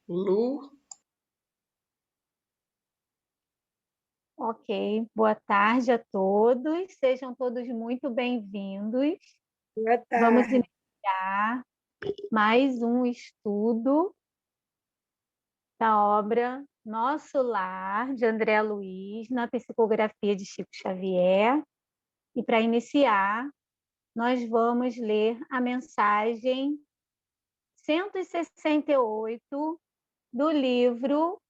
Lu. Ok, boa tarde a todos, sejam todos muito bem-vindos. Boa Vamos tarde. iniciar mais um estudo da obra Nosso Lar, de André Luiz, na psicografia de Chico Xavier. E para iniciar, nós vamos ler a mensagem 168 do livro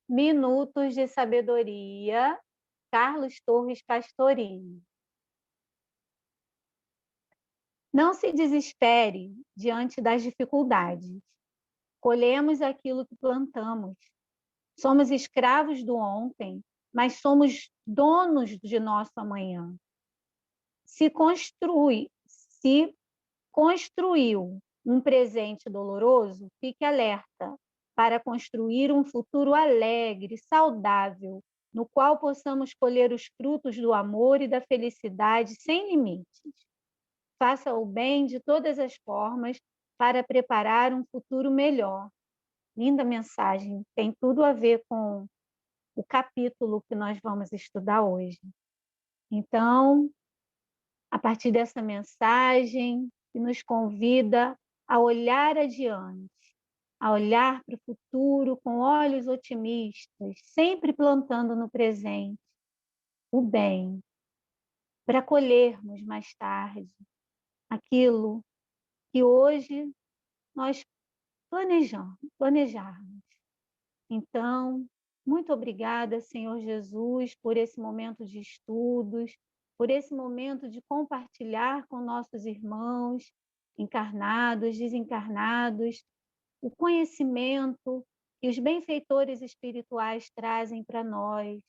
Minutos de Sabedoria, Carlos Torres Pastorini. Não se desespere diante das dificuldades. Colhemos aquilo que plantamos. Somos escravos do ontem, mas somos donos de nosso amanhã. Se construiu um presente doloroso, fique alerta para construir um futuro alegre, saudável, no qual possamos colher os frutos do amor e da felicidade sem limites. Faça o bem de todas as formas para preparar um futuro melhor. Linda mensagem, tem tudo a ver com o capítulo que nós vamos estudar hoje. Então, a partir dessa mensagem, que nos convida a olhar adiante, a olhar para o futuro com olhos otimistas, sempre plantando no presente o bem, para colhermos mais tarde aquilo que hoje nós planejarmos. Então, muito obrigada, Senhor Jesus, por esse momento de estudos, por esse momento de compartilhar com nossos irmãos, encarnados, desencarnados, o conhecimento que os benfeitores espirituais trazem para nós.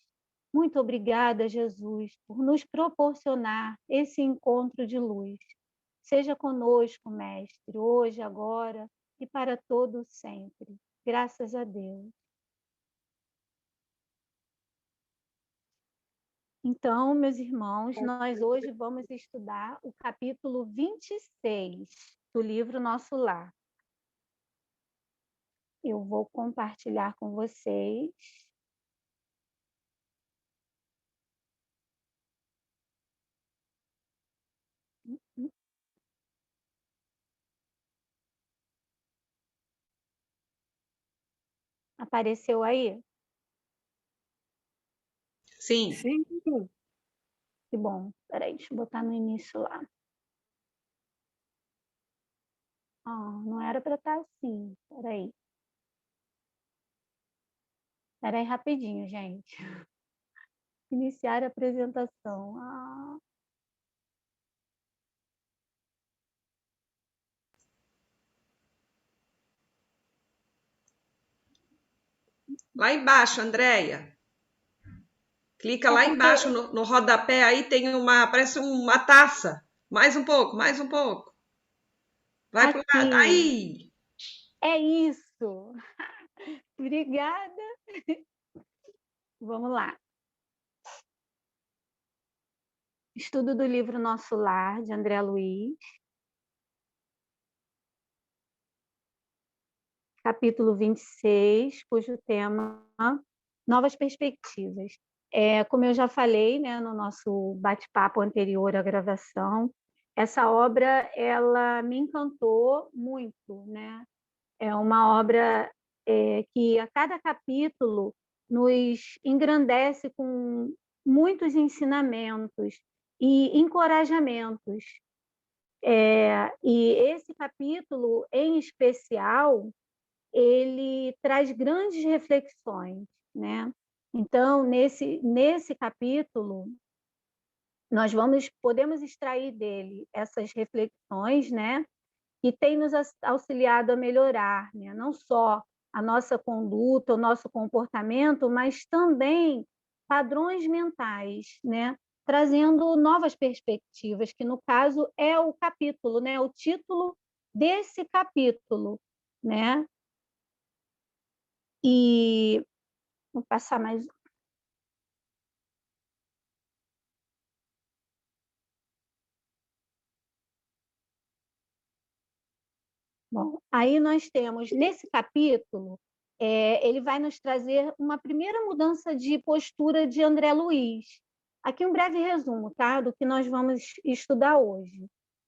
Muito obrigada, Jesus, por nos proporcionar esse encontro de luz. Seja conosco, Mestre, hoje, agora e para todo sempre. Graças a Deus. Então, meus irmãos, nós hoje vamos estudar o capítulo 26 do livro Nosso Lar. Eu vou compartilhar com vocês. Apareceu aí? Sim. Sim. Que bom. Peraí, deixa eu botar no início lá. Não era para estar assim. Peraí. Peraí rapidinho, gente. Iniciar a apresentação. Lá embaixo, Andréia. Clica lá Porque embaixo no rodapé, aí tem parece uma taça. Mais um pouco, mais um pouco. Vai pro lado. aqui Aí! é isso. Obrigada. Vamos lá. Estudo do livro Nosso Lar, de André Luiz. Capítulo 26, cujo tema Novas Perspectivas. Como eu já falei, né, no nosso bate-papo anterior à gravação, essa obra ela me encantou muito, né? É uma obra que a cada capítulo nos engrandece com muitos ensinamentos e encorajamentos. E esse capítulo, em especial, ele traz grandes reflexões, né? Então, nesse capítulo, nós podemos extrair dele essas reflexões, né? Que tem nos auxiliado a melhorar, né? Não só a nossa conduta, o nosso comportamento, mas também padrões mentais, né? Trazendo novas perspectivas, que no caso é o capítulo, né? O título desse capítulo, né? E vou passar mais. Bom, aí nós temos, nesse capítulo, ele vai nos trazer uma primeira mudança de postura de André Luiz. Aqui um breve resumo, tá? Do que nós vamos estudar hoje.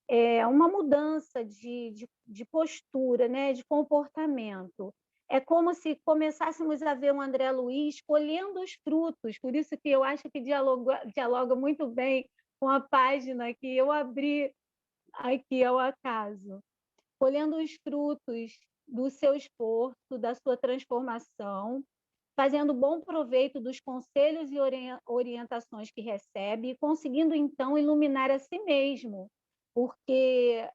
É uma mudança de postura, né? De comportamento. É como se começássemos a ver um André Luiz colhendo os frutos, por isso que eu acho que dialoga muito bem com a página que eu abri aqui ao acaso, colhendo os frutos do seu esforço, da sua transformação, fazendo bom proveito dos conselhos e orientações que recebe, e conseguindo, então, iluminar a si mesmo, porque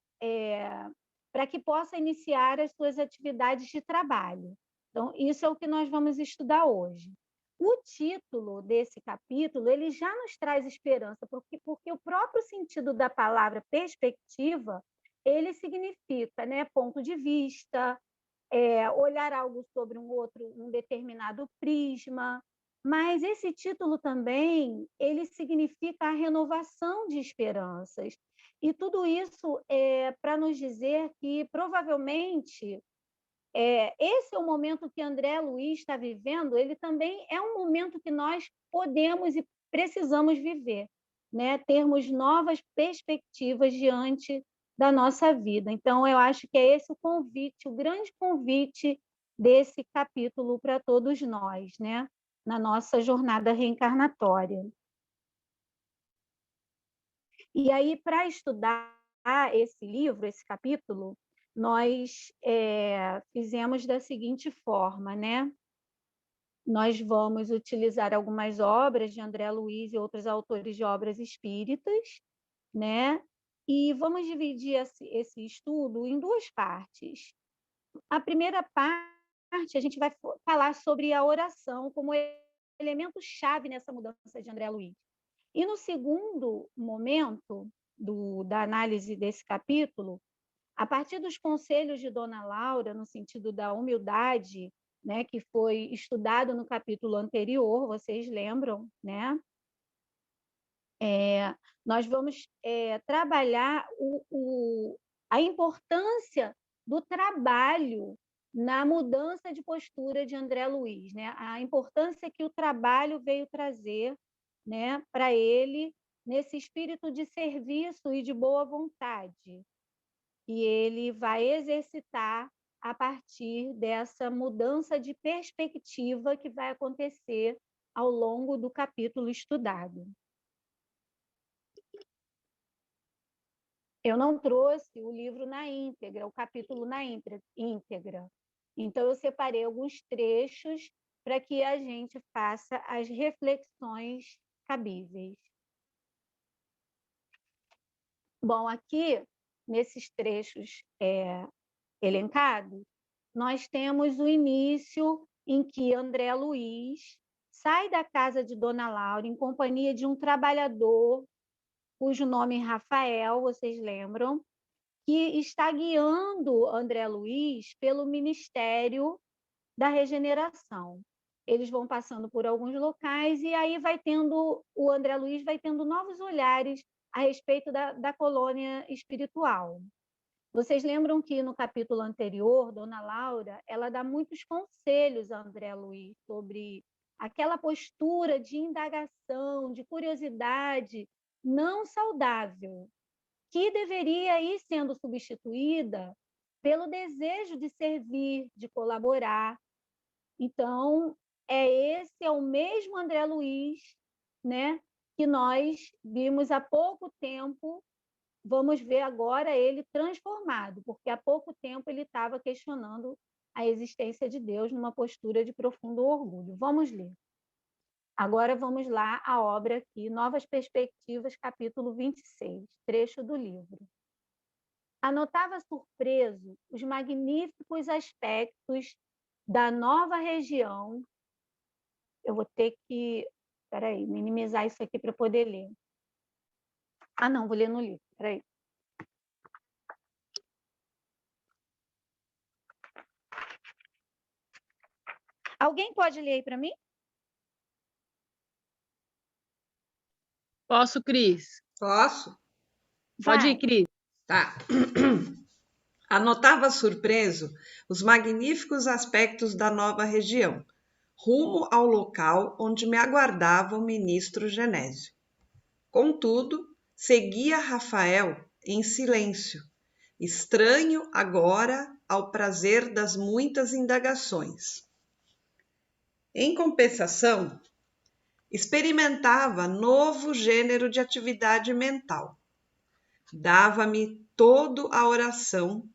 para que possa iniciar as suas atividades de trabalho. Então, isso é o que nós vamos estudar hoje. O título desse capítulo ele já nos traz esperança, porque o próprio sentido da palavra perspectiva ele significa, né, ponto de vista, olhar algo sobre um determinado prisma, mas esse título também ele significa a renovação de esperanças. E tudo isso é para nos dizer que provavelmente esse é o momento que André Luiz está vivendo, ele também é um momento que nós podemos e precisamos viver, né? Termos novas perspectivas diante da nossa vida. Então, eu acho que é esse o convite, o grande convite desse capítulo para todos nós, né? Na nossa jornada reencarnatória. E aí, para estudar esse livro, esse capítulo, nós fizemos da seguinte forma, né? Nós vamos utilizar algumas obras de André Luiz e outros autores de obras espíritas, né? E vamos dividir esse estudo em duas partes. A primeira parte, a gente vai falar sobre a oração como elemento-chave nessa mudança de André Luiz. E no segundo momento da análise desse capítulo, a partir dos conselhos de Dona Laura, no sentido da humildade, né, que foi estudado no capítulo anterior, vocês lembram, né? Nós vamos trabalhar a importância do trabalho na mudança de postura de André Luiz, né? A importância que o trabalho veio trazer, né, para ele nesse espírito de serviço e de boa vontade. E ele vai exercitar a partir dessa mudança de perspectiva que vai acontecer ao longo do capítulo estudado. Eu não trouxe o livro na íntegra, o capítulo na íntegra. Então, eu separei alguns trechos para que a gente faça as reflexões cabíveis. Bom, aqui, nesses trechos elencados, nós temos o início em que André Luiz sai da casa de Dona Laura em companhia de um trabalhador cujo nome é Rafael, vocês lembram, que está guiando André Luiz pelo Ministério da Regeneração. Eles vão passando por alguns locais e aí o André Luiz vai tendo novos olhares a respeito da colônia espiritual. Vocês lembram que no capítulo anterior, Dona Laura, ela dá muitos conselhos a André Luiz sobre aquela postura de indagação, de curiosidade não saudável, que deveria ir sendo substituída pelo desejo de servir, de colaborar. Então, esse é o mesmo André Luiz, né, que nós vimos há pouco tempo. Vamos ver agora ele transformado, porque há pouco tempo ele estava questionando a existência de Deus numa postura de profundo orgulho. Vamos ler. Agora vamos lá a obra aqui, Novas Perspectivas, capítulo 26, trecho do livro. Anotava surpreso os magníficos aspectos da nova região. Eu vou ter que, minimizar isso aqui para poder ler. Ah, não, vou ler no livro, peraí. Alguém pode ler aí para mim? Posso, Cris? Posso? Pode ir, Cris. Tá. Anotava surpreso os magníficos aspectos da nova região, rumo ao local onde me aguardava o ministro Genésio. Contudo, seguia Rafael em silêncio, estranho agora ao prazer das muitas indagações. Em compensação, experimentava novo gênero de atividade mental. Dava-me toda a oração,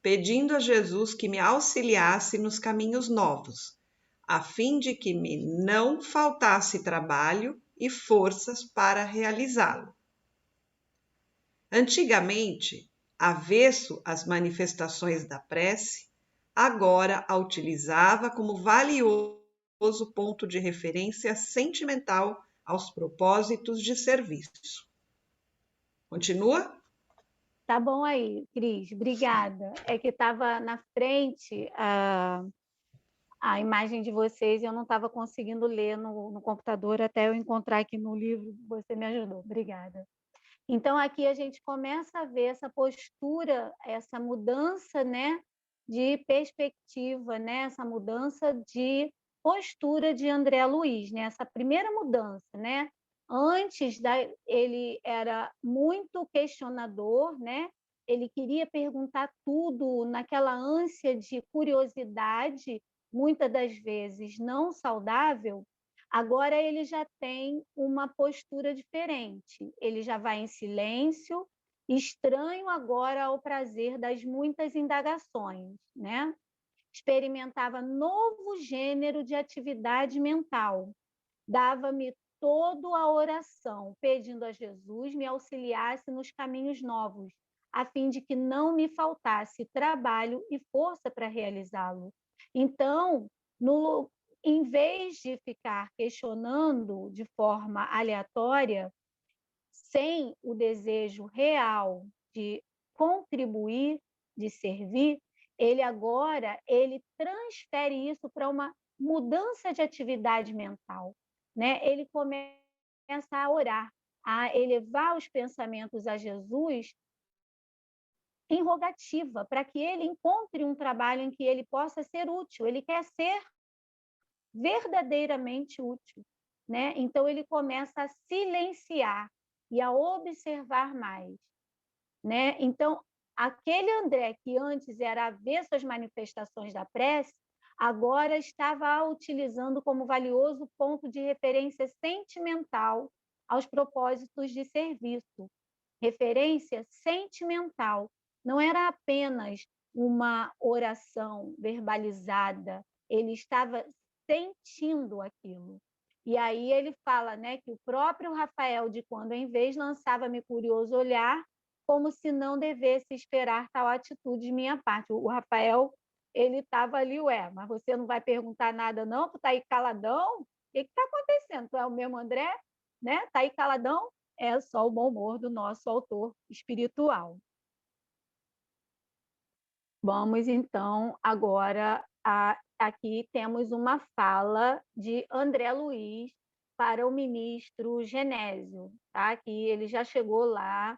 pedindo a Jesus que me auxiliasse nos caminhos novos, a fim de que me não faltasse trabalho e forças para realizá-lo. Antigamente, avesso às manifestações da prece, agora a utilizava como valioso ponto de referência sentimental aos propósitos de serviço. Continua? Tá bom aí, Cris, obrigada. É que estava na frente a imagem de vocês e eu não estava conseguindo ler no computador até eu encontrar aqui no livro, você me ajudou, obrigada. Então, aqui a gente começa a ver essa postura, essa mudança, né, de perspectiva, né, essa mudança de postura de André Luiz, né, essa primeira mudança, né? Antes ele era muito questionador, né? Ele queria perguntar tudo naquela ânsia de curiosidade, muitas das vezes não saudável. Agora ele já tem uma postura diferente, ele já vai em silêncio, estranho agora ao prazer das muitas indagações, né? Experimentava novo gênero de atividade mental, dava-me toda a oração, pedindo a Jesus me auxiliasse nos caminhos novos, a fim de que não me faltasse trabalho e força para realizá-lo. Então, em vez de ficar questionando de forma aleatória, sem o desejo real de contribuir, de servir, ele transfere isso para uma mudança de atividade mental, né? Ele começa a orar, a elevar os pensamentos a Jesus em rogativa, para que ele encontre um trabalho em que ele possa ser útil. Ele quer ser verdadeiramente útil, né? Então ele começa a silenciar e a observar mais, né? Então aquele André que antes era avesso às manifestações da prece, agora estava a utilizando como valioso ponto de referência sentimental aos propósitos de serviço. Referência sentimental, não era apenas uma oração verbalizada, ele estava sentindo aquilo. E aí ele fala, né, que o próprio Rafael, de quando em vez, lançava-me curioso olhar, como se não devesse esperar tal atitude de minha parte. O Rafael, ele estava ali, ué, mas você não vai perguntar nada não? Tu está aí caladão? O que está acontecendo? Tu é o mesmo André? Né? Está aí caladão? É só o bom humor do nosso autor espiritual. Vamos, então, agora aqui temos uma fala de André Luiz para o ministro Genésio, tá? Que ele já chegou lá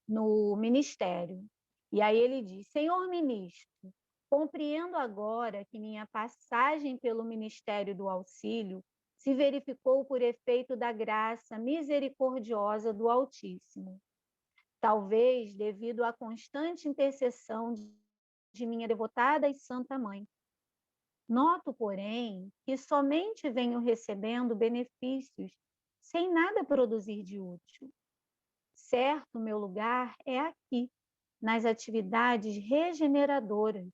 no ministério. E aí ele diz: Senhor ministro, compreendo agora que minha passagem pelo ministério do auxílio se verificou por efeito da graça misericordiosa do Altíssimo. Talvez devido à constante intercessão de minha devotada e santa mãe. Noto, porém, que somente venho recebendo benefícios sem nada produzir de útil. Certo, meu lugar é aqui, nas atividades regeneradoras.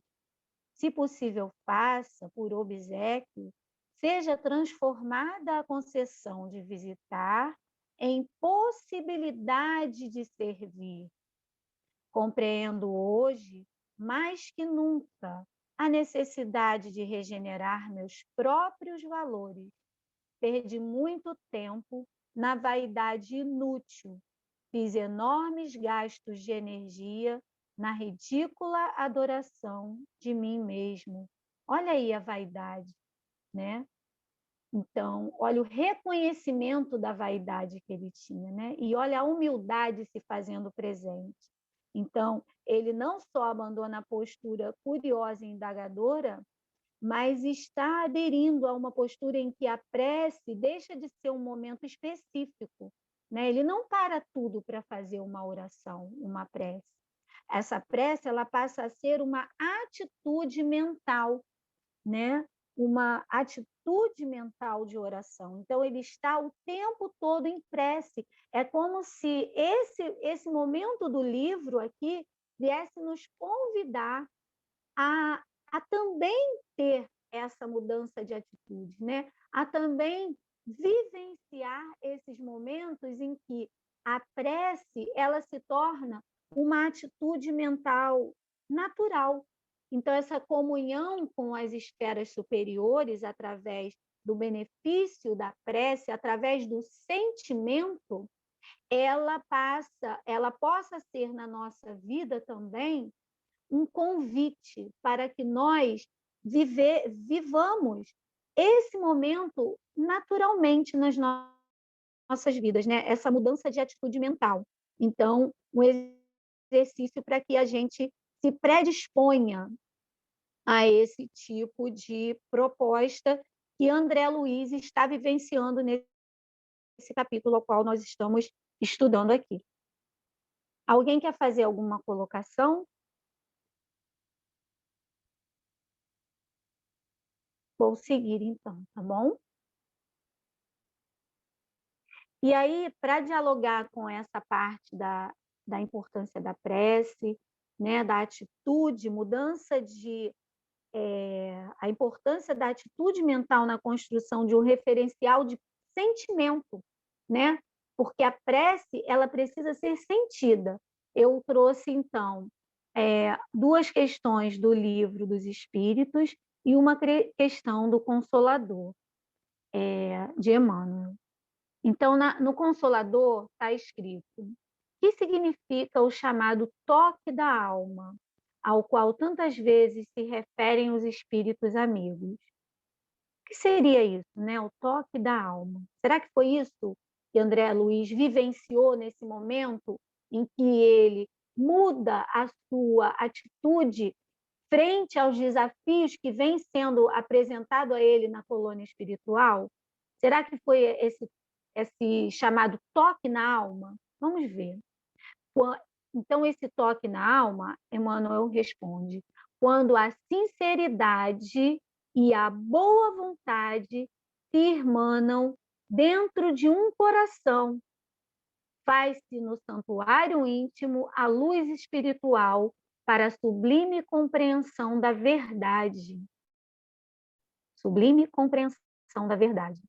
Se possível, faça, por obséquio, seja transformada a concessão de visitar em possibilidade de servir. Compreendo hoje, mais que nunca, a necessidade de regenerar meus próprios valores. Perdi muito tempo na vaidade inútil, fiz enormes gastos de energia na ridícula adoração de mim mesmo. Olha aí a vaidade, né? Então, olha o reconhecimento da vaidade que ele tinha, né? E olha a humildade se fazendo presente. Então, ele não só abandona a postura curiosa e indagadora, mas está aderindo a uma postura em que a prece deixa de ser um momento específico, né? Ele não para tudo para fazer uma oração, uma prece. Essa prece ela passa a ser uma atitude mental, né? Uma atitude mental de oração. Então, ele está o tempo todo em prece. É como se esse momento do livro aqui viesse nos convidar a também ter essa mudança de atitude, né? A também vivenciar esses momentos em que a prece ela se torna uma atitude mental natural. Então, essa comunhão com as esferas superiores, através do benefício da prece, através do sentimento, ela possa ser na nossa vida também um convite para que nós vivamos esse momento naturalmente nas nossas vidas, né? Essa mudança de atitude mental. Então, um exercício para que a gente se predisponha a esse tipo de proposta que André Luiz está vivenciando nesse capítulo ao qual nós estamos estudando aqui. Alguém quer fazer alguma colocação? Vou seguir então, tá bom? E aí, para dialogar com essa parte da importância da prece, né, da atitude, a importância da atitude mental na construção de um referencial de sentimento, né? Porque a prece ela precisa ser sentida. Eu trouxe então duas questões do livro dos Espíritos e uma questão do Consolador de Emmanuel. Então, no Consolador está escrito: que significa o chamado toque da alma, ao qual tantas vezes se referem os espíritos amigos? O que seria isso, né? O toque da alma. Será que foi isso que André Luiz vivenciou nesse momento em que ele muda a sua atitude frente aos desafios que vêm sendo apresentado a ele na colônia espiritual? Será que foi esse chamado toque na alma? Vamos ver. Então, esse toque na alma, Emmanuel responde, quando a sinceridade e a boa vontade se irmanam dentro de um coração, faz-se no santuário íntimo a luz espiritual para a sublime compreensão da verdade. Sublime compreensão da verdade.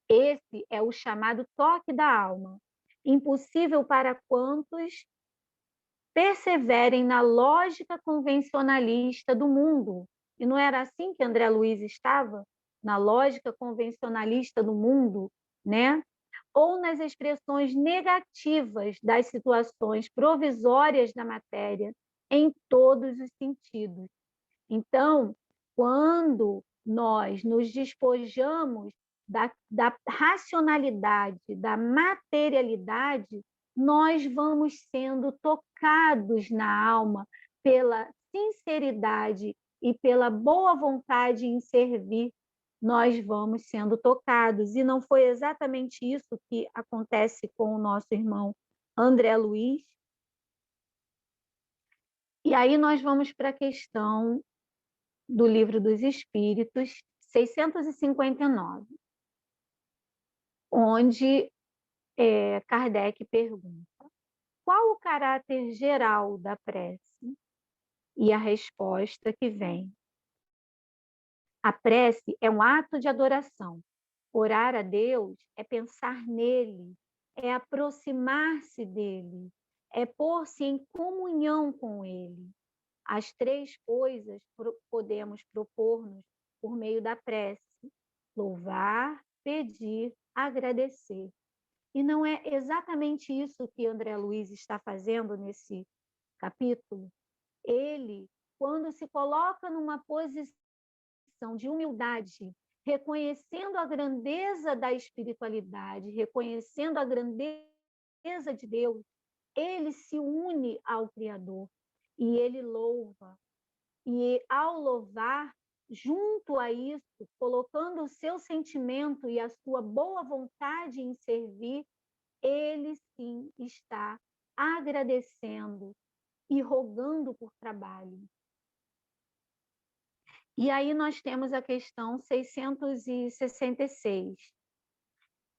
Esse é o chamado toque da alma, impossível para quantos perseverem na lógica convencionalista do mundo. E não era assim que André Luiz estava? Na lógica convencionalista do mundo, né? Ou nas expressões negativas das situações provisórias da matéria, em todos os sentidos. Então, quando nós nos despojamos da racionalidade, da materialidade, nós vamos sendo tocados na alma pela sinceridade e pela boa vontade em servir, nós vamos sendo tocados. E não foi exatamente isso que acontece com o nosso irmão André Luiz? E aí nós vamos para a questão do Livro dos Espíritos, 659, onde Kardec pergunta: qual o caráter geral da prece? E a resposta que vem: a prece é um ato de adoração. Orar a Deus é pensar nele, é aproximar-se dele, é pôr-se em comunhão com ele. As três coisas podemos propor-nos por meio da prece: louvar, pedir, agradecer. E não é exatamente isso que André Luiz está fazendo nesse capítulo? Ele, quando se coloca numa posição de humildade, reconhecendo a grandeza da espiritualidade, reconhecendo a grandeza de Deus, ele se une ao Criador. e ele louva. E ao louvar, junto a isso, colocando o seu sentimento e a sua boa vontade em servir, ele sim está agradecendo e rogando por trabalho. E aí nós temos a questão 666,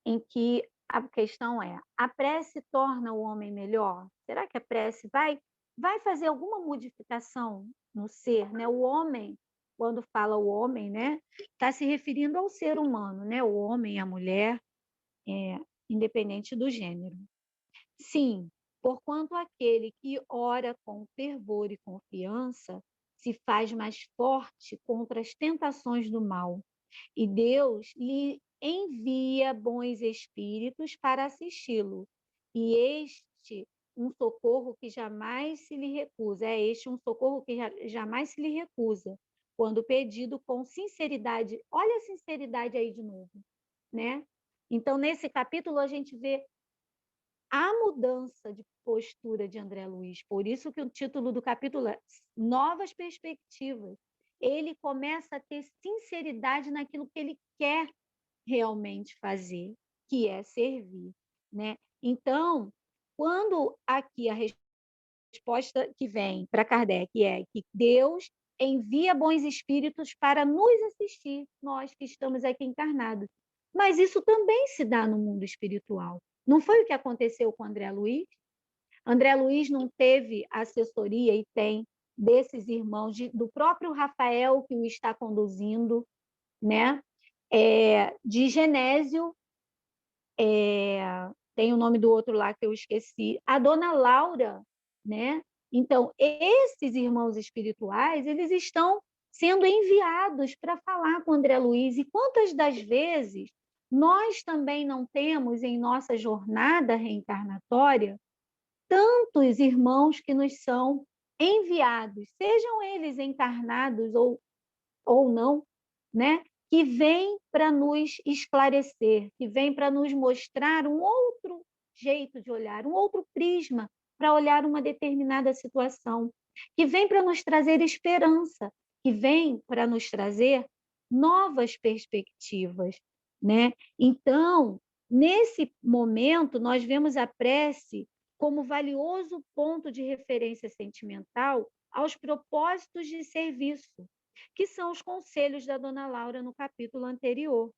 em que a questão é: a prece torna o homem melhor? Será que a prece vai fazer alguma modificação no ser, né? O homem, quando fala o homem, né, está se referindo ao ser humano, né? O homem, a mulher, independente do gênero. Sim, porquanto aquele que ora com fervor e confiança se faz mais forte contra as tentações do mal, e Deus lhe envia bons espíritos para assisti-lo. E este um socorro que jamais se lhe recusa. É este um socorro que jamais se lhe recusa, quando pedido com sinceridade. Olha a sinceridade aí de novo, né? Então, nesse capítulo, a gente vê a mudança de postura de André Luiz. Por isso que o título do capítulo é Novas Perspectivas. Ele começa a ter sinceridade naquilo que ele quer realmente fazer, que é servir, né? Então, quando aqui a resposta que vem para Kardec é que Deus envia bons espíritos para nos assistir, nós que estamos aqui encarnados. Mas isso também se dá no mundo espiritual. Não foi o que aconteceu com André Luiz? André Luiz não teve assessoria, e tem, desses irmãos, do próprio Rafael, que o está conduzindo, né? De Genésio, tem o nome do outro lá que eu esqueci, a dona Laura, né? Então, esses irmãos espirituais, eles estão sendo enviados para falar com André Luiz. E quantas das vezes nós também não temos em nossa jornada reencarnatória tantos irmãos que nos são enviados, sejam eles encarnados ou não, né? Que vem para nos esclarecer, que vem para nos mostrar um outro jeito de olhar, um outro prisma para olhar uma determinada situação, que vem para nos trazer esperança, que vem para nos trazer novas perspectivas, né? Então, nesse momento, nós vemos a prece como valioso ponto de referência sentimental aos propósitos de serviço, que são os conselhos da dona Laura no capítulo anterior,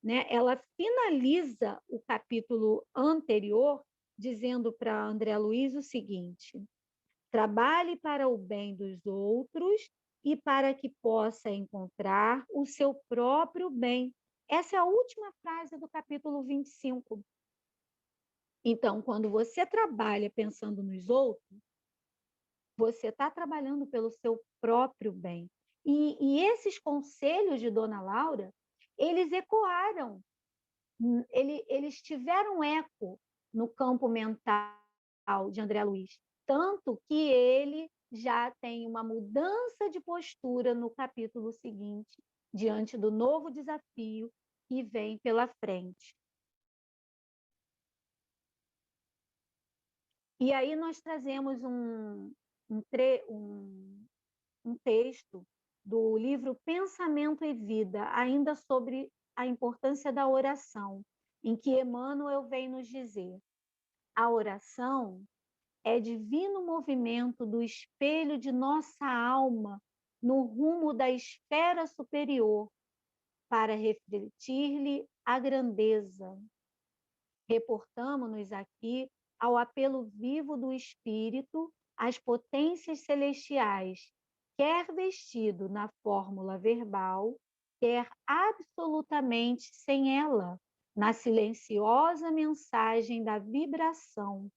né? Ela finaliza o capítulo anterior dizendo para André Luiz o seguinte: trabalhe para o bem dos outros e para que possa encontrar o seu próprio bem. Essa é a última frase do capítulo 25. Então, quando você trabalha pensando nos outros, você está trabalhando pelo seu próprio bem. E esses conselhos de Dona Laura, eles ecoaram, eles tiveram eco no campo mental de André Luiz, tanto que ele já tem uma mudança de postura no capítulo seguinte, diante do novo desafio que vem pela frente. E aí nós trazemos um texto do livro Pensamento e Vida, ainda sobre a importância da oração, em que Emmanuel vem nos dizer: a oração é divino movimento do espelho de nossa alma no rumo da esfera superior, para refletir-lhe a grandeza. Reportamo-nos aqui ao apelo vivo do Espírito às potências celestiais, quer vestido na fórmula verbal, quer absolutamente sem ela, na silenciosa mensagem da vibração.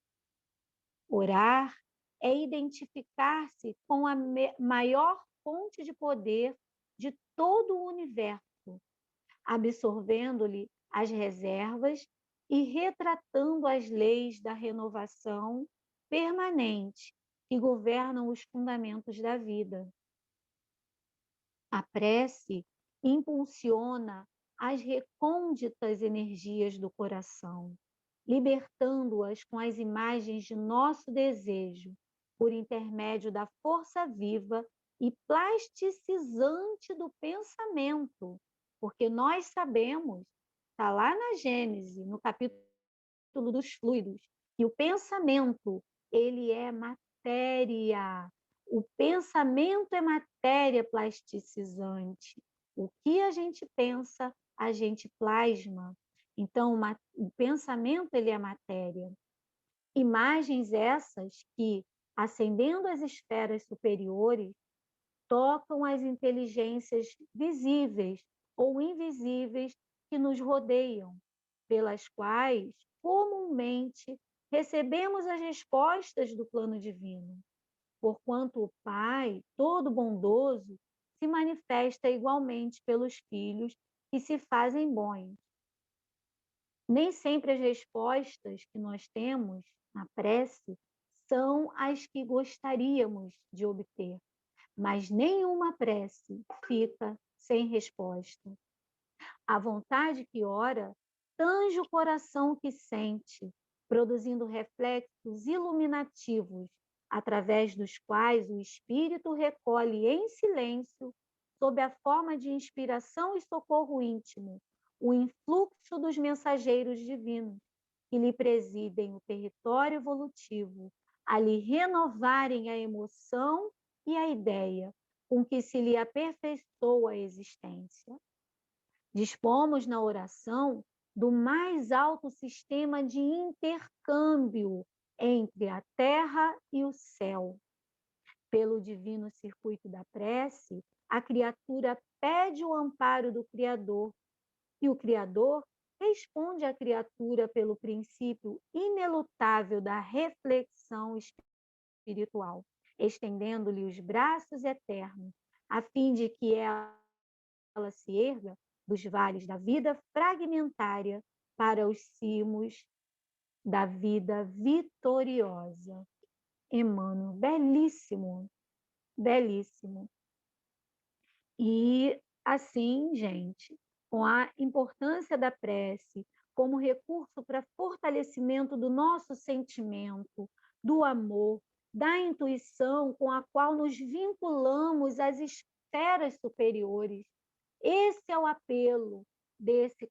Orar é identificar-se com a maior fonte de poder de todo o universo, absorvendo-lhe as reservas e retratando as leis da renovação permanente que governam os fundamentos da vida. A prece impulsiona as recônditas energias do coração, libertando-as com as imagens de nosso desejo, por intermédio da força viva e plasticizante do pensamento, porque nós sabemos, está lá na Gênesis, no capítulo dos fluidos, que o pensamento, ele é matéria. O pensamento é matéria plasticizante. O que a gente pensa, a gente plasma. Então, o pensamento, ele é matéria. Imagens essas que, ascendendo às esferas superiores, tocam as inteligências visíveis ou invisíveis que nos rodeiam, pelas quais, comumente, recebemos as respostas do plano divino, porquanto o Pai, todo bondoso, se manifesta igualmente pelos filhos que se fazem bons. Nem sempre as respostas que nós temos na prece são as que gostaríamos de obter, mas nenhuma prece fica sem resposta. A vontade que ora tange o coração que sente, produzindo reflexos iluminativos, através dos quais o espírito recolhe em silêncio, sob a forma de inspiração e socorro íntimo, o influxo dos mensageiros divinos, que lhe presidem o território evolutivo, a lhe renovarem a emoção e a ideia, com que se lhe aperfeiçoa a existência. Dispomos na oração do mais alto sistema de intercâmbio entre a terra e o céu. Pelo divino circuito da prece, a criatura pede o amparo do Criador, e o Criador responde à criatura pelo princípio inelutável da reflexão espiritual, estendendo-lhe os braços eternos, a fim de que ela se erga dos vales da vida fragmentária para os cimos da vida vitoriosa. Emmanuel, belíssimo, belíssimo. E assim, gente, com a importância da prece como recurso para fortalecimento do nosso sentimento, do amor, da intuição com a qual nos vinculamos às esferas superiores. Esse é o apelo desse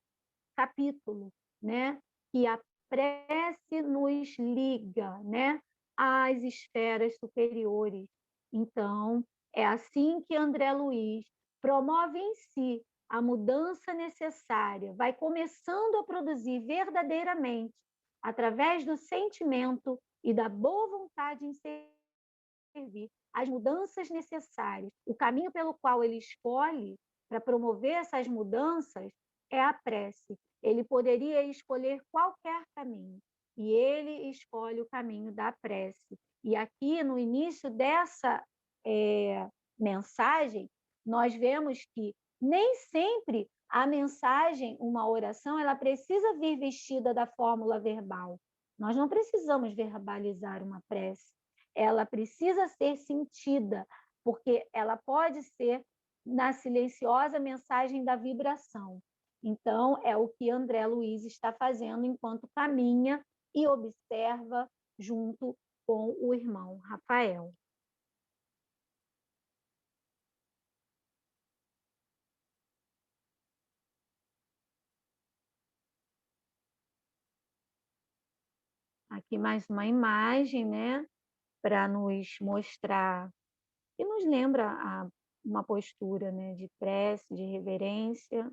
capítulo, né? Que a prece nos liga, né? Às esferas superiores. Então, é assim que André Luiz promove em si a mudança necessária, vai começando a produzir verdadeiramente, através do sentimento e da boa vontade em servir, as mudanças necessárias. O caminho pelo qual ele escolhe para promover essas mudanças é a prece. Ele poderia escolher qualquer caminho, e ele escolhe o caminho da prece. E aqui, no início dessa mensagem, nós vemos que nem sempre a mensagem, uma oração, ela precisa vir vestida da fórmula verbal. Nós não precisamos verbalizar uma prece. Ela precisa ser sentida, porque ela pode ser na silenciosa mensagem da vibração. Então, é o que André Luiz está fazendo enquanto caminha e observa junto com o irmão Rafael. Aqui mais uma imagem, né, para nos mostrar, e nos lembra uma postura, né, de prece, de reverência.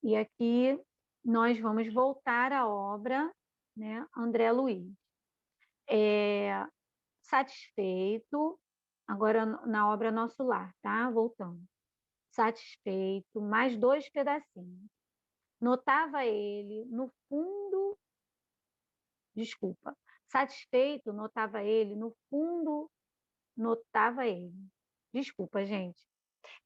E aqui nós vamos voltar à obra, né, André Luiz. Satisfeito, agora na obra Nosso Lar, tá? Voltando. Satisfeito, mais 2 pedacinhos. Notava ele no fundo, desculpa, satisfeito, notava ele no fundo, notava ele. Desculpa, gente.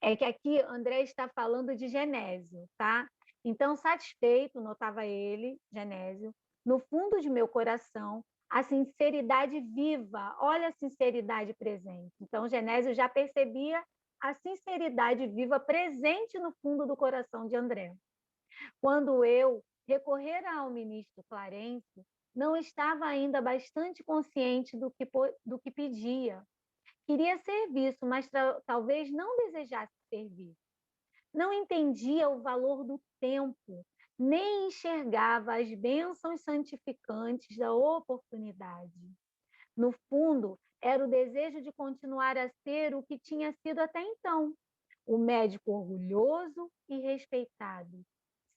É que aqui André está falando de Genésio, tá? Então, satisfeito, notava ele, Genésio, no fundo de meu coração, a sinceridade viva, olha a sinceridade presente. Então, Genésio já percebia a sinceridade viva presente no fundo do coração de André. Quando eu recorrer ao ministro Clarence, não estava ainda bastante consciente do que pedia. Queria serviço, mas talvez não desejasse servir. Não entendia o valor do tempo, nem enxergava as bênçãos santificantes da oportunidade. No fundo, era o desejo de continuar a ser o que tinha sido até então, o médico orgulhoso e respeitado,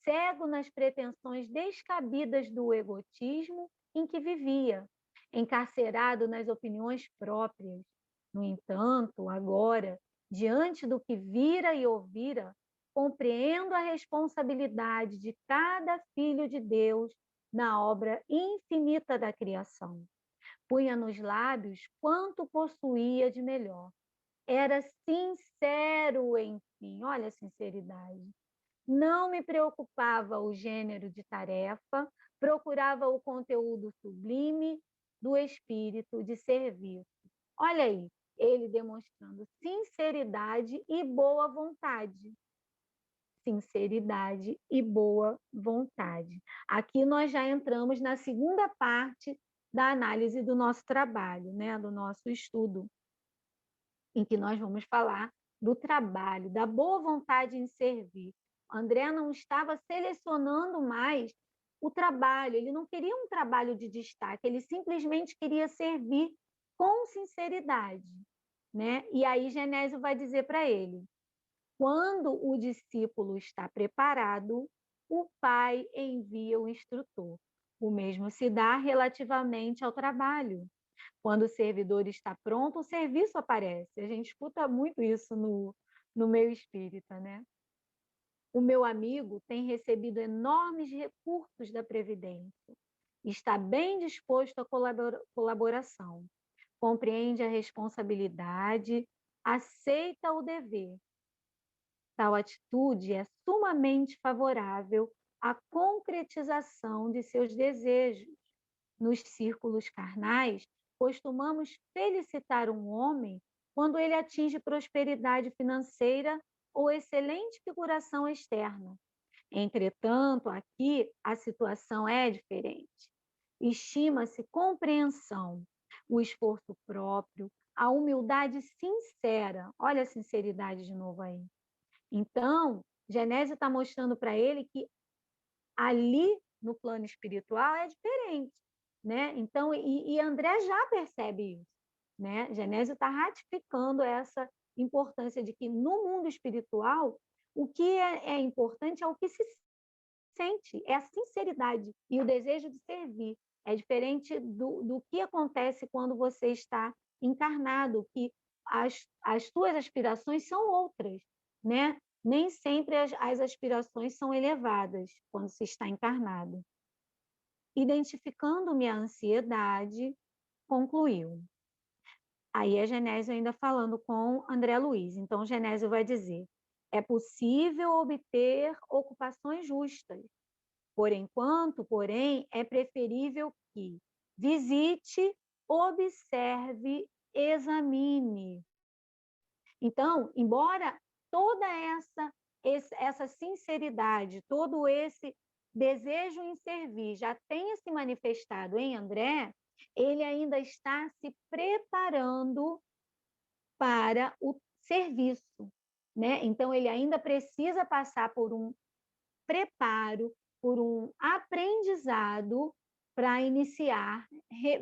cego nas pretensões descabidas do egotismo em que vivia, encarcerado nas opiniões próprias. No entanto, agora, diante do que vira e ouvira, compreendo a responsabilidade de cada filho de Deus na obra infinita da criação. Punha nos lábios quanto possuía de melhor. Era sincero, enfim, olha a sinceridade. Não me preocupava o gênero de tarefa, procurava o conteúdo sublime do espírito de serviço. Olha aí, ele demonstrando sinceridade e boa vontade. Sinceridade e boa vontade. Aqui nós já entramos na segunda parte da análise do nosso trabalho, né, do nosso estudo, em que nós vamos falar do trabalho, da boa vontade em servir. André não estava selecionando mais o trabalho, ele não queria um trabalho de destaque, ele simplesmente queria servir com sinceridade, né? E aí Genésio vai dizer para ele: quando o discípulo está preparado, o pai envia o instrutor. O mesmo se dá relativamente ao trabalho. Quando o servidor está pronto, o serviço aparece. A gente escuta muito isso no meio espírita, né? O meu amigo tem recebido enormes recursos da Previdência. Está bem disposto à colaboração. Compreende a responsabilidade, aceita o dever. Tal atitude é sumamente favorável à concretização de seus desejos. Nos círculos carnais, costumamos felicitar um homem quando ele atinge prosperidade financeira ou excelente figuração externa. Entretanto, aqui a situação é diferente. Estima-se compreensão, o esforço próprio, a humildade sincera. Olha a sinceridade de novo aí. Então, Genésio está mostrando para ele que ali no plano espiritual é diferente, né? Então, e André já percebe isso, né? Genésio está ratificando essa importância de que no mundo espiritual o que é importante é o que se sente, é a sinceridade e o desejo de servir. É diferente do que acontece quando você está encarnado, que as tuas aspirações são outras, né? Nem sempre as aspirações são elevadas quando se está encarnado. Identificando minha ansiedade, concluiu. Aí é Genésio ainda falando com André Luiz. Então, Genésio vai dizer: é possível obter ocupações justas. Por enquanto, porém, é preferível que visite, observe, examine. Então, embora toda essa sinceridade, todo esse desejo em servir já tenha se manifestado em André, ele ainda está se preparando para o serviço, né? Então, ele ainda precisa passar por um preparo, por um aprendizado para iniciar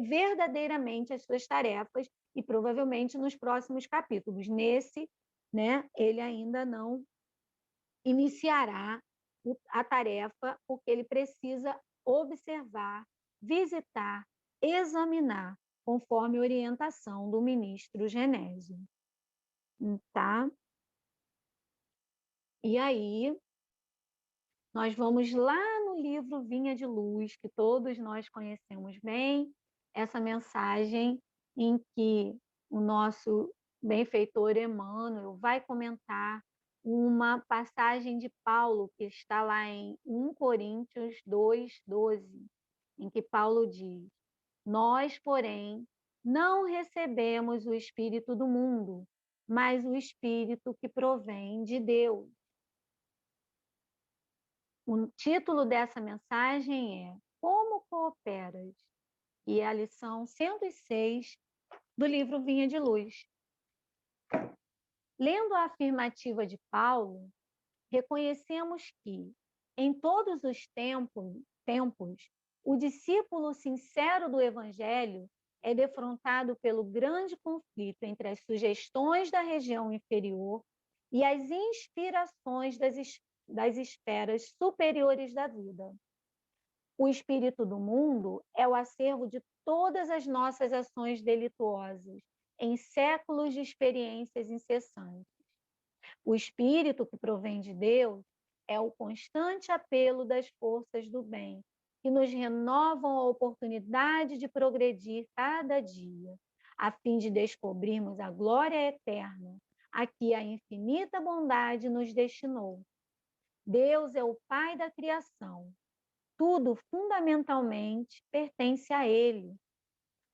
verdadeiramente as suas tarefas e provavelmente nos próximos capítulos. Nesse, né, ele ainda não iniciará a tarefa, porque ele precisa observar, visitar, examinar, conforme orientação do ministro Genésio. Tá? E aí, nós vamos lá no livro Vinha de Luz, que todos nós conhecemos bem, essa mensagem em que o nosso benfeitor Emmanuel vai comentar uma passagem de Paulo, que está lá em 1 Coríntios 2:12, em que Paulo diz: nós, porém, não recebemos o Espírito do mundo, mas o Espírito que provém de Deus. O título dessa mensagem é: como cooperas. E é a lição 106 do livro Vinha de Luz. Lendo a afirmativa de Paulo, reconhecemos que, em todos os tempos, o discípulo sincero do Evangelho é defrontado pelo grande conflito entre as sugestões da região inferior e as inspirações das esferas superiores da vida. O espírito do mundo é o acervo de todas as nossas ações delituosas, em séculos de experiências incessantes. O espírito que provém de Deus é o constante apelo das forças do bem, que nos renovam a oportunidade de progredir cada dia, a fim de descobrirmos a glória eterna a que a infinita bondade nos destinou. Deus é o Pai da criação. Tudo fundamentalmente pertence a Ele.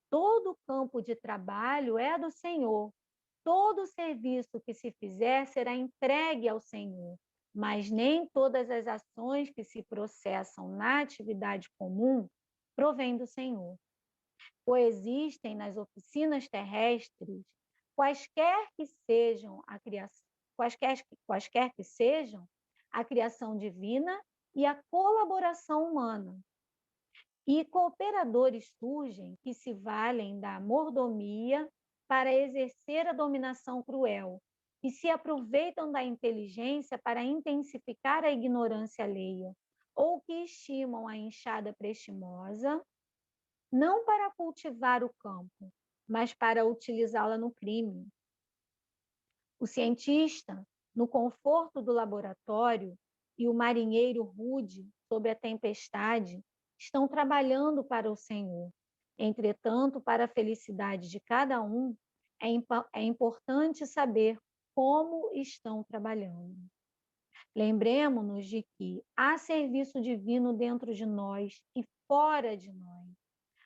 Todo campo de trabalho é do Senhor. Todo serviço que se fizer será entregue ao Senhor, mas nem todas as ações que se processam na atividade comum provêm do Senhor. Coexistem nas oficinas terrestres, quaisquer que sejam a criação divina e a colaboração humana. E cooperadores surgem que se valem da mordomia para exercer a dominação cruel, e se aproveitam da inteligência para intensificar a ignorância alheia, ou que estimam a enxada prestimosa, não para cultivar o campo, mas para utilizá-la no crime. O cientista, no conforto do laboratório, e o marinheiro rude, sob a tempestade, estão trabalhando para o Senhor. Entretanto, para a felicidade de cada um, é importante saber como estão trabalhando. Lembremos-nos de que há serviço divino dentro de nós e fora de nós.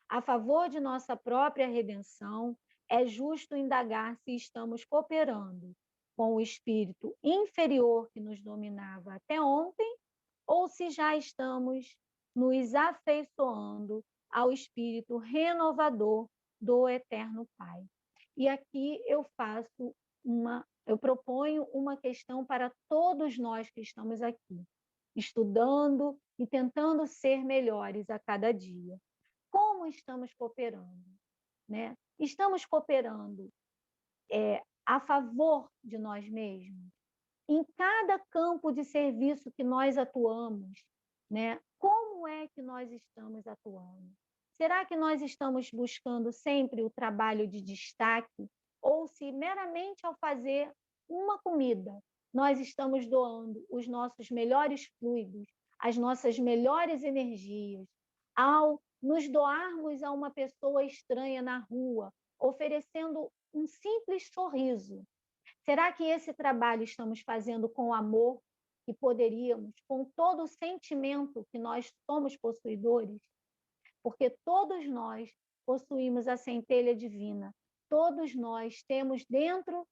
A favor de nossa própria redenção, é justo indagar se estamos cooperando com o espírito inferior que nos dominava até ontem, ou se já estamos nos afeiçoando ao espírito renovador do Eterno Pai. E aqui eu proponho uma questão para todos nós que estamos aqui, estudando e tentando ser melhores a cada dia. Como estamos cooperando? Né? Estamos cooperando a favor de nós mesmos? Em cada campo de serviço que nós atuamos, né? Como é que nós estamos atuando? Será que nós estamos buscando sempre o trabalho de destaque? Ou se meramente ao fazer uma comida, nós estamos doando os nossos melhores fluidos, as nossas melhores energias, ao nos doarmos a uma pessoa estranha na rua, oferecendo um simples sorriso? Será que esse trabalho estamos fazendo com amor e poderíamos, com todo o sentimento que nós somos possuidores? Porque todos nós possuímos a centelha divina, todos nós temos dentro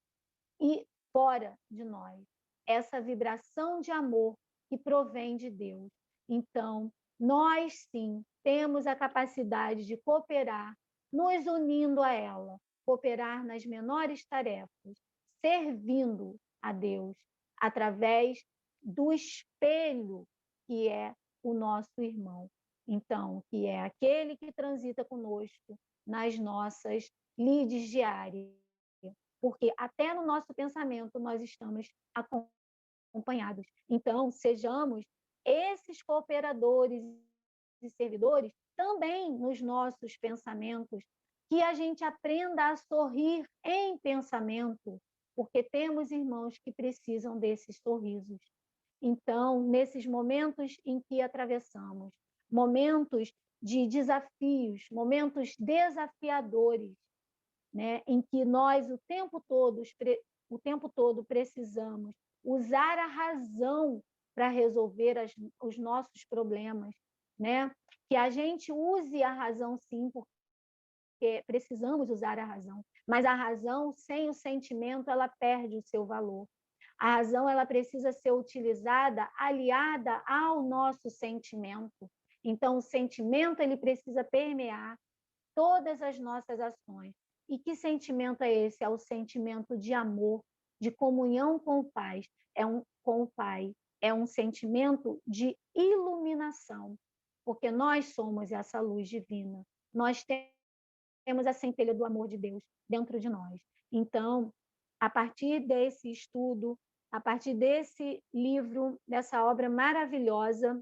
e fora de nós essa vibração de amor que provém de Deus. Então, nós sim temos a capacidade de cooperar, nos unindo a ela, cooperar nas menores tarefas, servindo a Deus através do espelho que é o nosso irmão. Então, que é aquele que transita conosco nas nossas lides diárias, porque até no nosso pensamento nós estamos acompanhados. Então, sejamos esses cooperadores e servidores também nos nossos pensamentos, que a gente aprenda a sorrir em pensamento, porque temos irmãos que precisam desses sorrisos. Então, nesses momentos em que atravessamos, momentos de desafios, momentos desafiadores, né, em que nós o tempo todo precisamos usar a razão para resolver os nossos problemas, né? Que a gente use a razão sim, porque precisamos usar a razão, mas a razão sem o sentimento ela perde o seu valor. A razão ela precisa ser utilizada aliada ao nosso sentimento. Então, o sentimento ele precisa permear todas as nossas ações. E que sentimento é esse? É o sentimento de amor, de comunhão com o Pai. Com o Pai. É um sentimento de iluminação, porque nós somos essa luz divina. Nós temos a centelha do amor de Deus dentro de nós. Então, a partir desse estudo, a partir desse livro, dessa obra maravilhosa,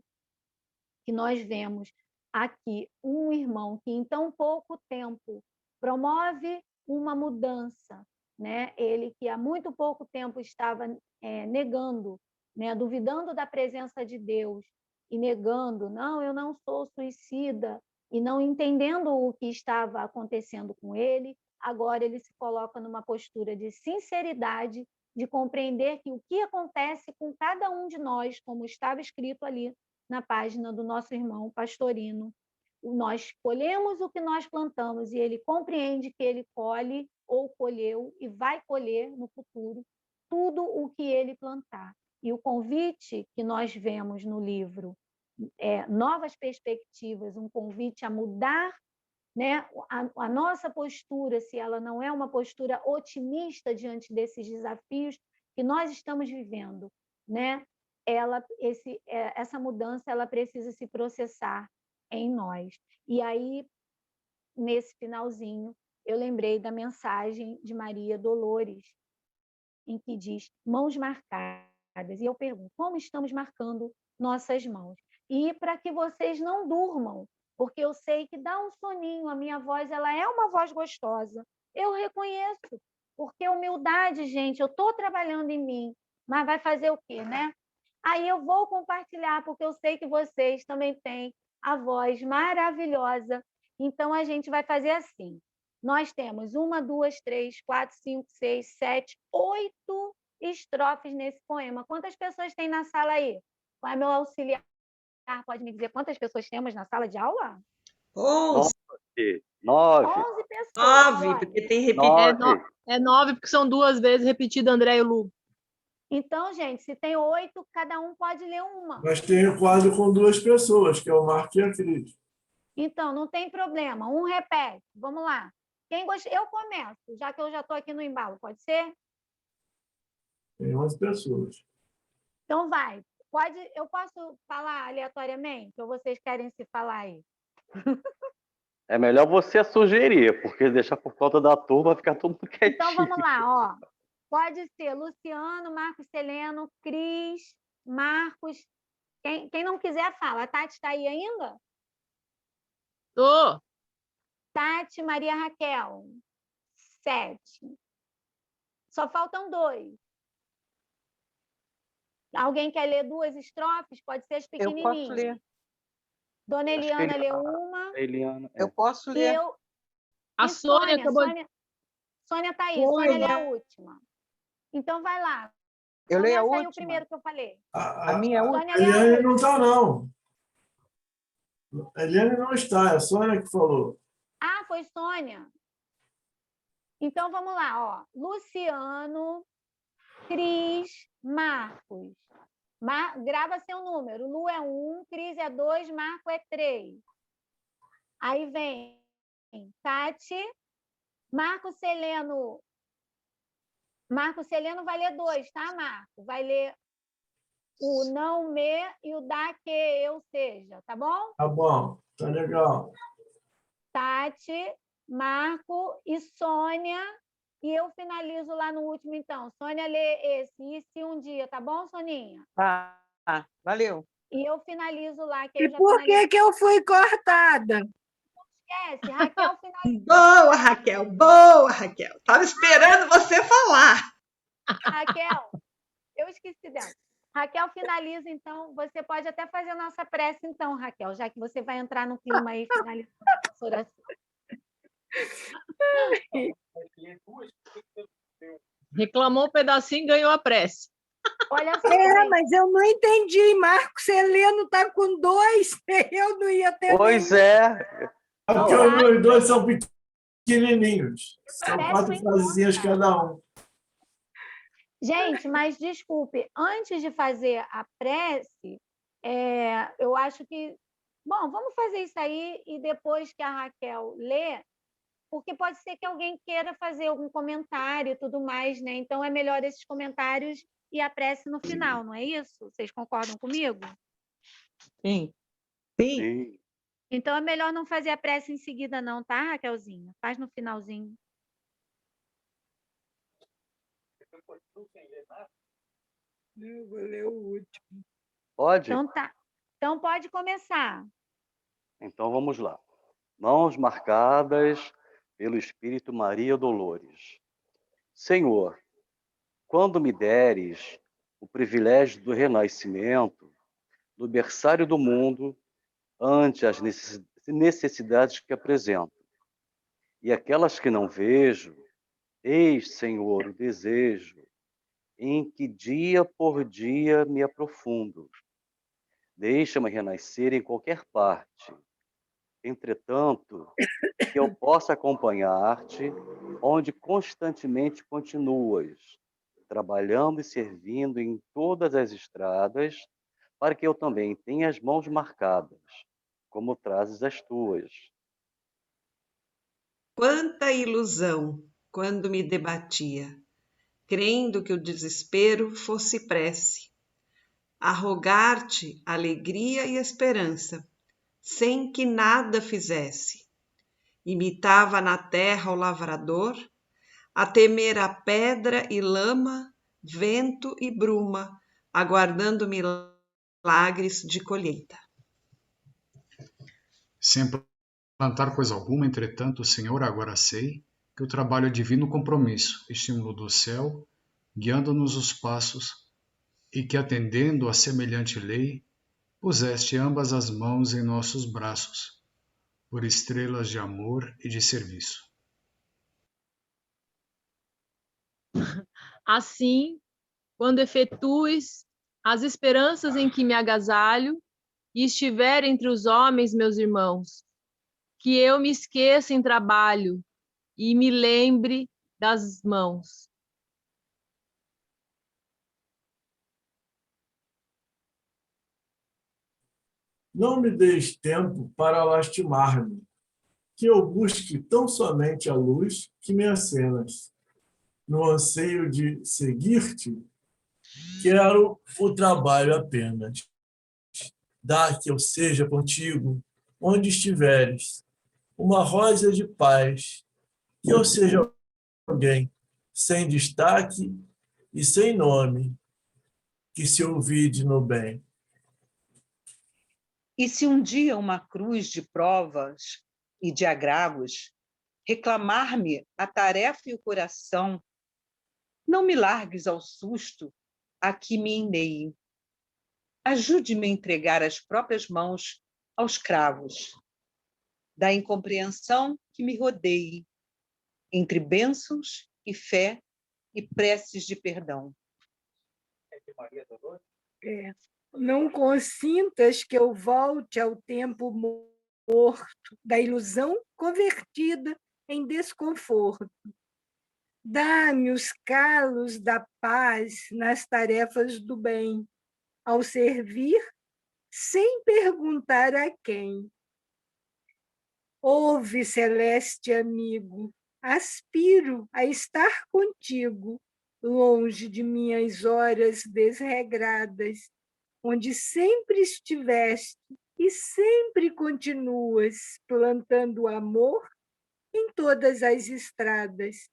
que nós vemos aqui um irmão que em tão pouco tempo promove uma mudança, né? Ele que há muito pouco tempo estava negando, né? Duvidando da presença de Deus e negando, não, eu não sou suicida, e não entendendo o que estava acontecendo com ele, agora ele se coloca numa postura de sinceridade, de compreender que o que acontece com cada um de nós, como estava escrito ali na página do nosso irmão Pastorino. Nós colhemos o que nós plantamos e ele compreende que ele colhe ou colheu e vai colher no futuro tudo o que ele plantar. E o convite que nós vemos no livro é novas perspectivas, um convite a mudar, né, a nossa postura, se ela não é uma postura otimista diante desses desafios que nós estamos vivendo, né? Essa mudança ela precisa se processar em nós. E aí, nesse finalzinho, eu lembrei da mensagem de Maria Dolores, em que diz mãos marcadas. E eu pergunto, como estamos marcando nossas mãos? E para que vocês não durmam, porque eu sei que dá um soninho, a minha voz ela é uma voz gostosa. Eu reconheço, porque humildade, gente, eu estou trabalhando em mim, mas vai fazer o quê, né? Aí eu vou compartilhar, porque eu sei que vocês também têm a voz maravilhosa. Então, a gente vai fazer assim. Nós temos 1, 2, 3, 4, 5, 6, 7, 8 estrofes nesse poema. Quantas pessoas tem na sala aí? Qual é meu auxiliar? Pode me dizer quantas pessoas temos na sala de aula? 11. 9. 11 pessoas. 9, porque tem repetido. É 9, porque são 2 vezes repetido, André e Lu. Então, gente, se tem 8, cada um pode ler uma. Mas tem o quadro com 2 pessoas, que é o Marco e a Cris. Então, não tem problema. Um repete. Vamos lá. Quem gosta? Eu começo, já que eu já estou aqui no embalo. Pode ser? Tem 11 pessoas. Então, vai. Eu posso falar aleatoriamente? Ou vocês querem se falar aí? É melhor você sugerir, porque deixar por conta da turma ficar tudo quietinho. Então, vamos lá. Ó. Pode ser Luciano, Marcos Celeno, Cris, Marcos. Quem não quiser, fala. A Tati está aí ainda? Tô. Tati, Maria Raquel. 7. Só faltam 2. Alguém quer ler 2 estrofes? Pode ser as pequenininhas. Eu posso ler. Dona Eliana leu uma. Eliana, Eu posso ler. A Sônia acabou. Sônia está aí. Foi, Sônia lê a última. Então, vai lá. Eu leio a Começa aí última. o primeiro que eu falei. A minha última. Sônia A lê a Eliane última. não está, não. A Eliane não está, é a Sônia que falou. Ah, foi Sônia. Então, vamos lá. Ó. Luciano, Cris, Marcos. Grava seu número. Lu é 1, Cris é 2, Marco é 3. Aí vem Tati. Marco Celeno. Marco Celeno vai ler 2, tá, Marco? Vai ler o não me e o da que eu seja, tá bom? Tá bom, tá legal. Tati, Marco e Sônia. E eu finalizo lá no último, então. Sônia lê esse. E se um dia, tá bom, Soninha? Tá, valeu. E eu finalizo lá. Que E eu já por que finalizo. que eu fui cortada? Esquece, Raquel finaliza. Boa, Raquel. Boa, Raquel. Estava esperando você falar. Raquel, eu esqueci dela. Raquel finaliza, então. Você pode até fazer a nossa prece, então, Raquel, já que você vai entrar no clima aí finalizando a nossa oração. Reclamou um pedacinho e ganhou a prece. Olha só, Mas eu não entendi. Marcos Heleno está com 2, eu não ia ter. Pois é. Porque os meus 2 são pequenininhos. São Parece 4 uma frasezinhas cada um. gente, mas desculpe, antes de fazer a prece, eu acho que Bom, vamos fazer isso aí e depois que a Raquel lê, porque pode ser que alguém queira fazer algum comentário e tudo mais, né? Então é melhor esses comentários e a prece no final, não é isso? Vocês concordam comigo? Sim. Sim. Sim. Então é melhor não fazer a prece em seguida, não, tá, Raquelzinha? Faz no finalzinho. Eu vou ler o último. Pode? Então tá. Então pode começar. Então vamos lá. Mãos marcadas pelo Espírito Maria Dolores. Senhor, quando me deres o privilégio do renascimento, do berçário do mundo, ante as necessidades que apresento, e aquelas que não vejo, eis, Senhor, o desejo em que dia por dia me aprofundo. Deixa-me renascer em qualquer parte. Entretanto, que eu possa acompanhar-te, onde constantemente continuas, trabalhando e servindo em todas as estradas, para que eu também tenha as mãos marcadas, como trazes as tuas. Quanta ilusão quando me debatia, crendo que o desespero fosse prece, a rogar-te alegria e esperança, sem que nada fizesse. Imitava na terra o lavrador, a temer a pedra e lama, vento e bruma, aguardando milagres de colheita. Sem plantar coisa alguma, entretanto, Senhor, agora sei que o trabalho é divino compromisso, estímulo do céu, guiando-nos os passos, e que, atendendo a semelhante lei, puseste ambas as mãos em nossos braços, por estrelas de amor e de serviço. Assim, quando efetues as esperanças em que me agasalho e estiver entre os homens, meus irmãos, que eu me esqueça em trabalho e me lembre das mãos. Não me deis tempo para lastimar-me, que eu busque tão somente a luz que me acenas. No anseio de seguir-te, quero o trabalho apenas. Dá que eu seja contigo, onde estiveres, uma rosa de paz, que eu seja alguém sem destaque e sem nome, que se ouvide no bem. E se um dia uma cruz de provas e de agravos reclamar-me a tarefa e o coração, não me largues ao susto a que me enneio. Ajude-me a entregar as próprias mãos aos cravos da incompreensão que me rodeie, entre bênçãos e fé e preces de perdão. Não consintas que eu volte ao tempo morto, da ilusão convertida em desconforto. Dá-me os calos da paz nas tarefas do bem, ao servir, sem perguntar a quem. Ouve, celeste amigo, aspiro a estar contigo, longe de minhas horas desregradas, onde sempre estiveste e sempre continuas plantando amor em todas as estradas,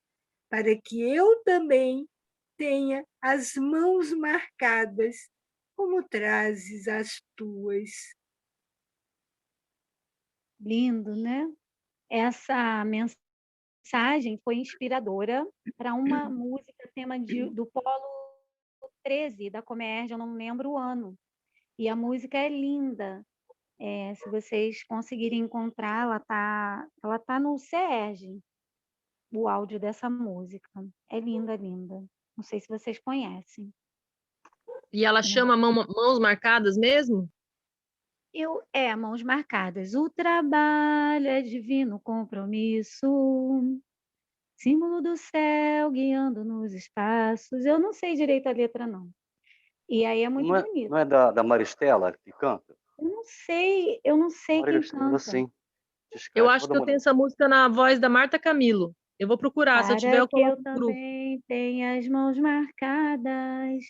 para que eu também tenha as mãos marcadas, como trazes as tuas. Lindo, né? Essa mensagem foi inspiradora para uma música tema do Polo 13 da Comércio, eu não lembro o ano. E a música é linda. Se vocês conseguirem encontrar, ela tá no CERJ, o áudio dessa música. É linda, linda. Não sei se vocês conhecem. E ela chama mãos marcadas mesmo? Mãos marcadas. O trabalho é divino compromisso, símbolo do céu guiando nos espaços. Eu não sei direito a letra, não. E aí é muito bonito. Não é da Maristela que canta? Eu não eu não sei Olha, quem escreva canta. assim. Eu Descreve, acho vou dar que eu uma tenho olhada. essa música na voz da Marta Camilo. Eu vou procurar, se eu tiver Para eu que eu coloco no grupo. também tenha as mãos marcadas,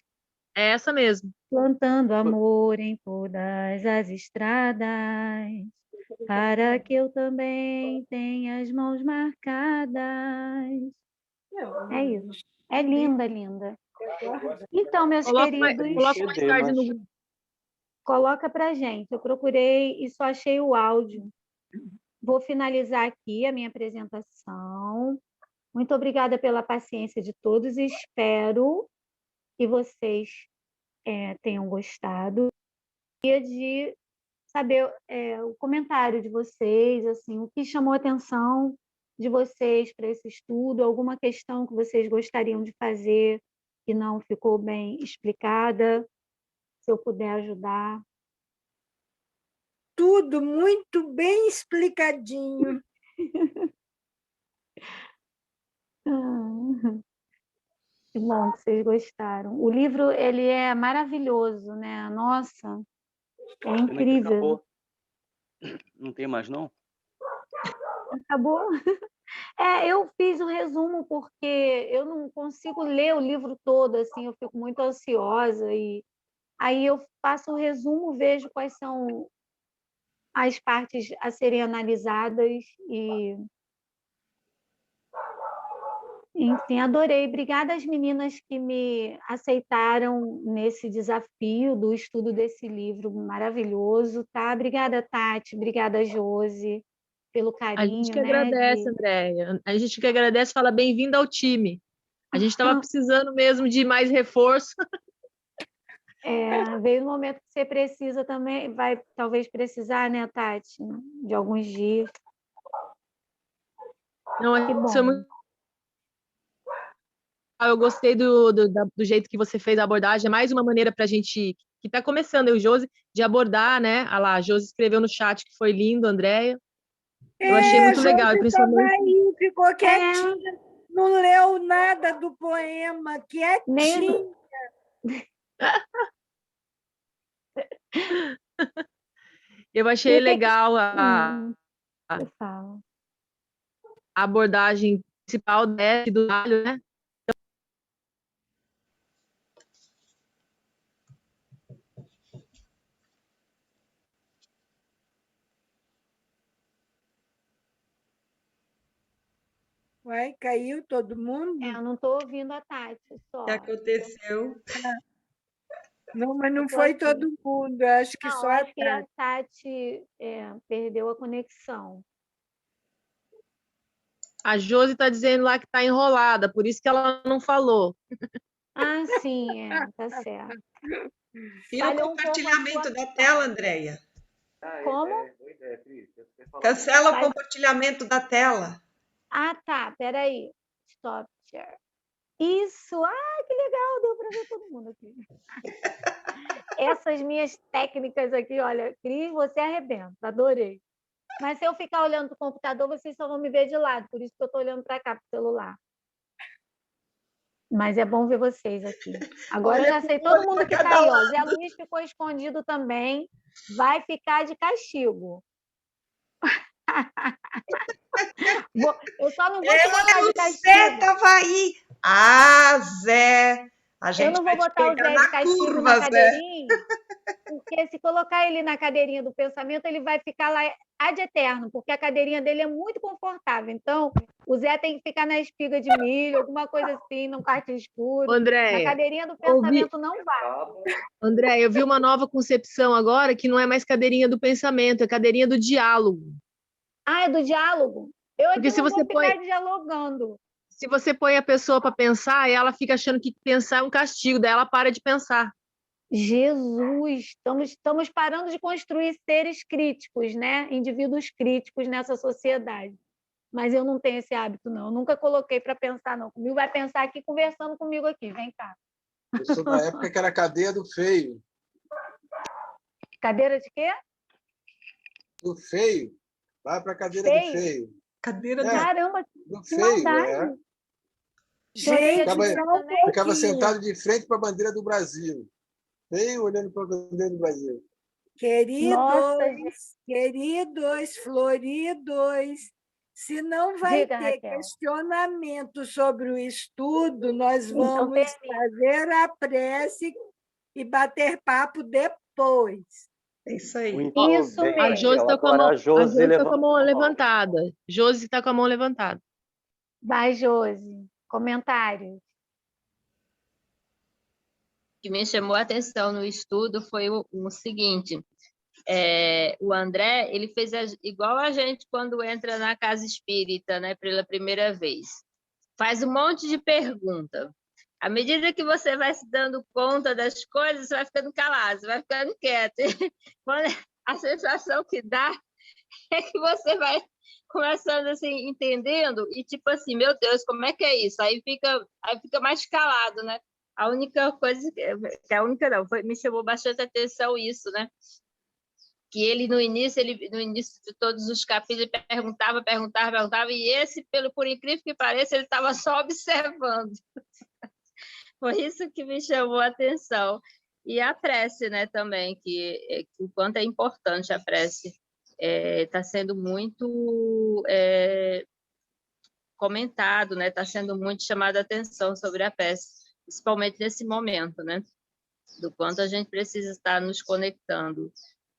É essa mesmo. plantando amor em todas as estradas, para que eu também tenha as mãos marcadas. É isso. É linda, linda. Então, meus Coloca mais queridos, CD, tarde mas no grupo. coloca pra gente. Eu procurei e só achei o áudio. Vou finalizar aqui a minha apresentação. Muito obrigada pela paciência de todos e espero que vocês tenham gostado. Gostaria de saber o comentário de vocês, assim, o que chamou a atenção de vocês para esse estudo, alguma questão que vocês gostariam de fazer que não ficou bem explicada, se eu puder ajudar. Tudo muito bem explicadinho. Que bom que vocês gostaram. O livro, ele é maravilhoso, né? Nossa, é pena que incrível. acabou. Não tem mais, não? Acabou? Eu fiz o resumo porque eu não consigo ler o livro todo, assim, eu fico muito ansiosa e aí eu faço o resumo, vejo quais são as partes a serem analisadas e, enfim, adorei. Obrigada às meninas que me aceitaram nesse desafio do estudo desse livro maravilhoso, tá? Obrigada, Tati, obrigada, Josi, pelo A gente carinho, que né? agradece, Andréia. A gente que agradece, fala bem-vinda ao time. A gente estava precisando mesmo de mais reforço. Veio no momento que você precisa também, vai talvez precisar, né, Tati, de alguns dias. Não, Que bom. isso é muito... Eu gostei do jeito que você fez a abordagem. É mais uma maneira para a gente, que está começando, eu e o Josi, de abordar, né? Ah lá, a Josi escreveu no chat que foi lindo, Andréia. Eu achei muito legal, e Josi estava principalmente... aí, ficou quietinha, não leu nada do poema, quietinha. Eu achei legal Eu falo. a abordagem principal do trabalho, né? Uai, caiu todo mundo? Eu não estou ouvindo a Tati só. O que aconteceu? Não, mas não Eu tô foi aqui. todo mundo, eu acho que Não, só acho a que a Tati. Tati perdeu a conexão. A Josi está dizendo lá que está enrolada, por isso que ela não falou. Ah, sim, tá certo. Tira o Falhou um pouco a compartilhamento sua da fala. tela, Andréia. Como? Cancela o Faz- compartilhamento da tela. Ah, tá, peraí. Stop share. Isso! Ah, que legal, deu para ver todo mundo aqui. Essas minhas técnicas aqui, olha, Cris, você arrebenta, adorei. Mas se eu ficar olhando para o computador, vocês só vão me ver de lado, por isso que eu estou olhando para cá, para o celular. Mas é bom ver vocês aqui. Agora Olha eu já sei, com o todo olho mundo pra que está cada aí, ó. lado. Zé Luiz ficou escondido também, vai ficar de castigo. Eu só não vou te botar de O Zé castigo. tava aí. Ah, Zé. A Eu gente não vai vou te botar o pegar Zé de na castigo curva, na Zé. cadeirinha, porque se colocar ele na cadeirinha do pensamento, ele vai ficar lá ad eterno, porque a cadeirinha dele é muito confortável. Então, o Zé tem que ficar na espiga de milho, alguma coisa assim, num quarto escuro. Na Andréia, cadeirinha do pensamento não vai. André, eu vi uma nova concepção agora que não é mais cadeirinha do pensamento, é cadeirinha do diálogo. Ah, é do diálogo? Eu Porque aqui se não você vou ficar dialogando. se você põe a pessoa para pensar, ela fica achando que pensar é um castigo, daí ela para de pensar. Jesus, estamos parando de construir seres críticos, né? Indivíduos críticos nessa sociedade. Mas eu não tenho esse hábito, não. Eu nunca coloquei para pensar, não. Comigo vai pensar aqui conversando comigo aqui. Vem cá. Eu sou da época que era cadeia do feio. Cadeira de quê? Do feio. Vai para a cadeira Feio? do feio. Cadeira do... Caramba, Do que feio, maldade. Gente, ficava sentado de frente para a bandeira do Brasil. Feio olhando para a bandeira do Brasil. Nossa, Queridos, floridos, se não vai diga, ter Raquel. questionamento sobre o estudo, nós Então, vamos termina. fazer a prece e bater papo depois. É isso aí. Muito Isso bem, A mesmo. Josi Raquel. está com a Agora mão, a Josi tá com a mão levantou a mão. levantada. Josi está com a mão levantada. Vai, Josi. Comentários. O que me chamou a atenção no estudo foi o seguinte: o André, ele fez igual a gente quando entra na casa espírita, né, pela primeira vez. Faz um monte de pergunta. À medida que você vai se dando conta das coisas, você vai ficando calado, você vai ficando quieto. A sensação que dá é que você vai começando assim, entendendo, e tipo assim, meu Deus, como é que é isso? Aí fica mais calado, né? A única coisa que a única não, me chamou bastante atenção isso, né? Que ele no início de todos os capítulos perguntava, e esse, por incrível que pareça, ele estava só observando. Foi isso que me chamou a atenção. E a prece, né, também, que o quanto é importante a prece. Está sendo muito comentado, né? Está sendo muito chamada a atenção sobre a prece, principalmente nesse momento, né? Do quanto a gente precisa estar nos conectando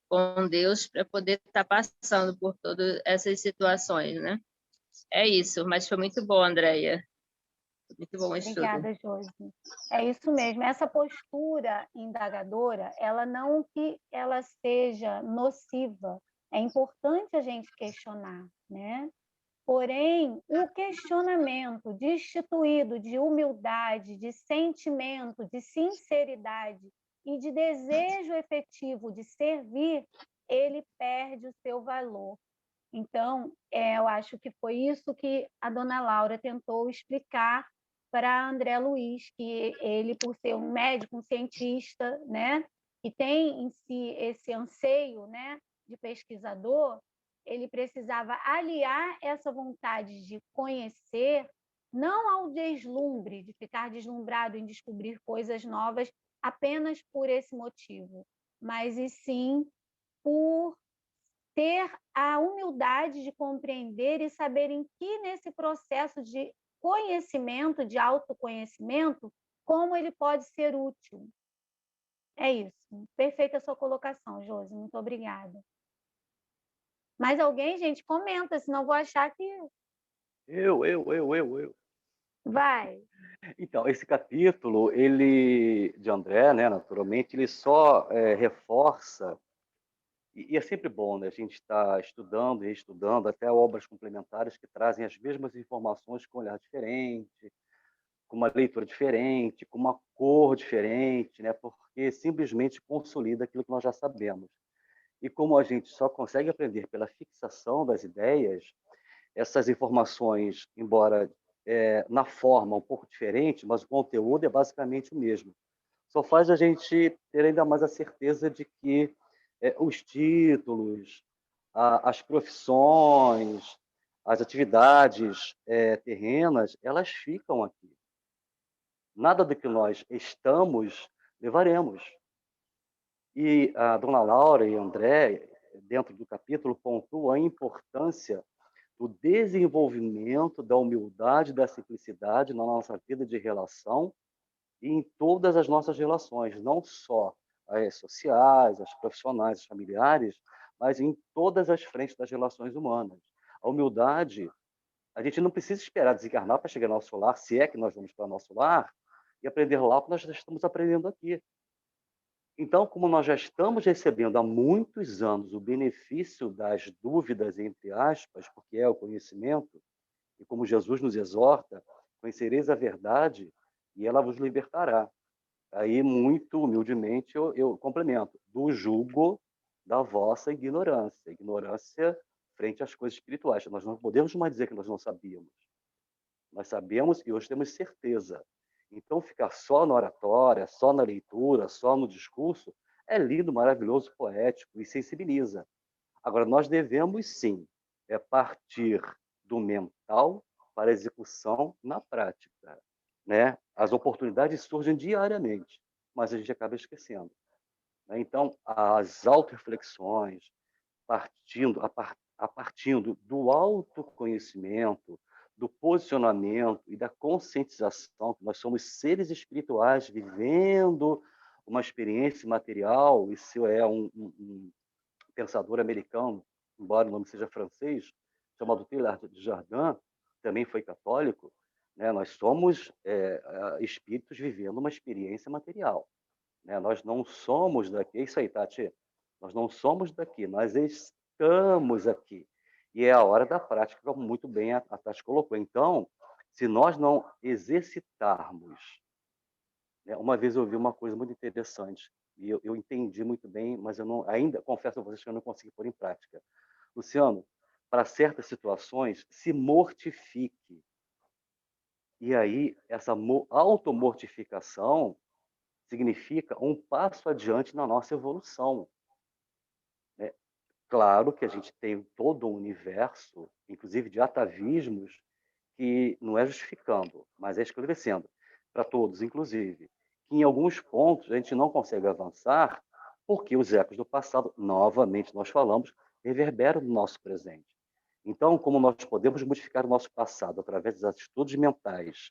com Deus para poder estar passando por todas essas situações, né? É isso, mas foi muito bom, Andréia. Muito bom o estudo. Obrigada, Josi. É isso mesmo. Essa postura indagadora, ela não que ela seja nociva. É importante a gente questionar, né? Porém, o questionamento destituído de humildade, de sentimento, de sinceridade e de desejo efetivo de servir, ele perde o seu valor. Então, eu acho que foi isso que a dona Laura tentou explicar para André Luiz, que ele, por ser um médico, um cientista, né, que tem em si esse anseio, né, de pesquisador, ele precisava aliar essa vontade de conhecer, não ao deslumbre, de ficar deslumbrado em descobrir coisas novas apenas por esse motivo, mas e sim por ter a humildade de compreender e saber em que nesse processo de conhecimento, de autoconhecimento, como ele pode ser útil. É isso. Perfeita a sua colocação, Josi. Muito obrigada. Mais alguém, gente? Comenta, senão vou achar que... Eu. Vai. Então, esse capítulo, ele de André, né, naturalmente, ele só reforça, e é sempre bom, né, a gente estar estudando e estudando até obras complementares que trazem as mesmas informações com um olhar diferente, com uma leitura diferente, com uma cor diferente, né, porque simplesmente consolida aquilo que nós já sabemos. E como a gente só consegue aprender pela fixação das ideias, essas informações, embora na forma um pouco diferente, mas o conteúdo é basicamente o mesmo. Só faz a gente ter ainda mais a certeza de que os títulos, as profissões, as atividades terrenas, elas ficam aqui. Nada do que nós estamos, levaremos. E a dona Laura e André, dentro do capítulo, pontuam a importância do desenvolvimento da humildade, da simplicidade na nossa vida de relação e em todas as nossas relações, não só as sociais, as profissionais, as familiares, mas em todas as frentes das relações humanas. A humildade, a gente não precisa esperar desencarnar para chegar ao nosso lar, se é que nós vamos para o nosso lar, e aprender lá o que nós já estamos aprendendo aqui. Então, como nós já estamos recebendo há muitos anos o benefício das dúvidas, entre aspas, porque é o conhecimento, e como Jesus nos exorta, conhecereis a verdade e ela vos libertará. Aí, muito humildemente, eu complemento, do jugo da vossa ignorância. Ignorância frente às coisas espirituais. Nós não podemos mais dizer que nós não sabíamos. Nós sabemos e hoje temos certeza. Então, ficar só na oratória, só na leitura, só no discurso, é lindo, maravilhoso, poético e sensibiliza. Agora, nós devemos, sim, partir do mental para a execução na prática. Né? As oportunidades surgem diariamente, mas a gente acaba esquecendo. né? Então, as autorreflexões, partindo do autoconhecimento, do posicionamento e da conscientização que nós somos seres espirituais vivendo uma experiência material. Isso é um pensador americano, embora o nome seja francês, chamado Teilhard de Chardin, também foi católico, né? Nós somos espíritos vivendo uma experiência material, né? Nós não somos daqui, é isso aí, Tati, nós não somos daqui, nós estamos aqui. E é a hora da prática, como muito bem a Tati colocou. Então, se nós não exercitarmos, né? Uma vez eu ouvi uma coisa muito interessante, e eu entendi muito bem, mas eu não, ainda confesso a vocês que eu não consegui pôr em prática. Luciano, para certas situações, se mortifique. E aí, essa automortificação significa um passo adiante na nossa evolução, né? Claro que a gente tem todo um universo, inclusive de atavismos, que não é justificando, mas é esclarecendo, para todos, inclusive, que em alguns pontos a gente não consegue avançar porque os ecos do passado, novamente nós falamos, reverberam no nosso presente. Então, como nós podemos modificar o nosso passado através das atitudes mentais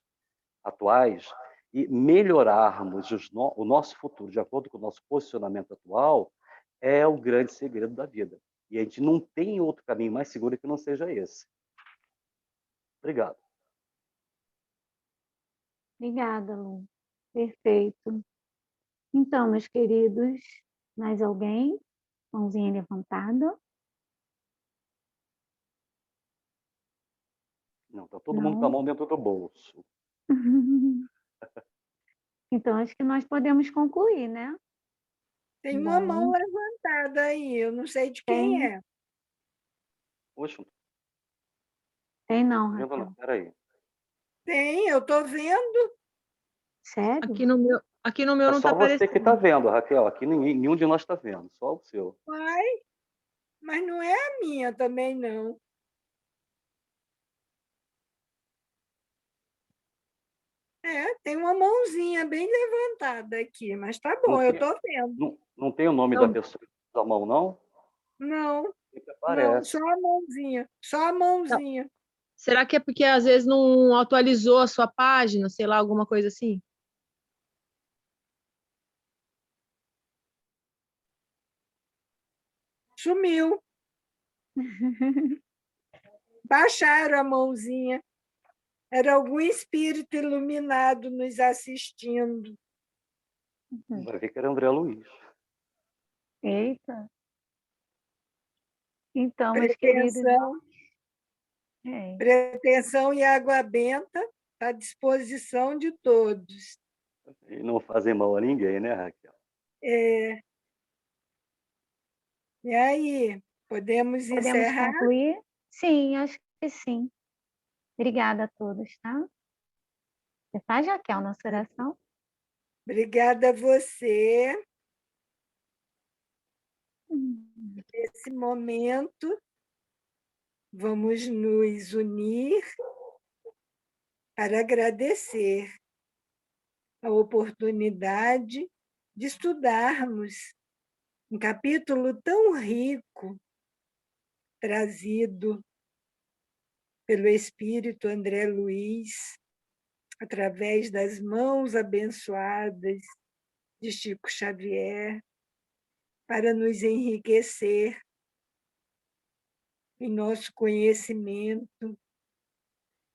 atuais e melhorarmos o nosso futuro de acordo com o nosso posicionamento atual, é o grande segredo da vida. E a gente não tem outro caminho mais seguro que não seja esse. Obrigado. Obrigada, Lu. Perfeito. Então, meus queridos, mais alguém? Mãozinha levantada? Não, está todo mundo com a mão dentro do bolso. Então, acho que nós podemos concluir, né? Tem uma mão levantada aí, eu não sei de quem é. Poxa. Tem não, Raquel. Peraí. Tem, eu estou vendo. Sério? Aqui no meu não está aparecendo. Só você que está vendo, Raquel. Aqui nenhum de nós está vendo, só o seu. Uai, mas não é a minha também, não. Tem uma mãozinha bem levantada aqui, mas tá bom, eu estou vendo. Não tem o nome da pessoa da mão, não? Não, não, só a mãozinha, só a mãozinha. Não. Será que é porque às vezes não atualizou a sua página, sei lá, alguma coisa assim? Sumiu. Baixaram a mãozinha. Era algum espírito iluminado nos assistindo. Vai ver que era André Luiz. Eita. Então, meus queridos... Pretensão e água benta à disposição de todos. E não fazem mal a ninguém, né, Raquel? E aí, podemos encerrar? Concluir? Sim, acho que sim. Obrigada a todos, tá? Você faz, Raquel, nossa oração? Obrigada a você. Nesse momento, vamos nos unir para agradecer a oportunidade de estudarmos um capítulo tão rico, trazido pelo Espírito André Luiz, através das mãos abençoadas de Chico Xavier, para nos enriquecer em nosso conhecimento,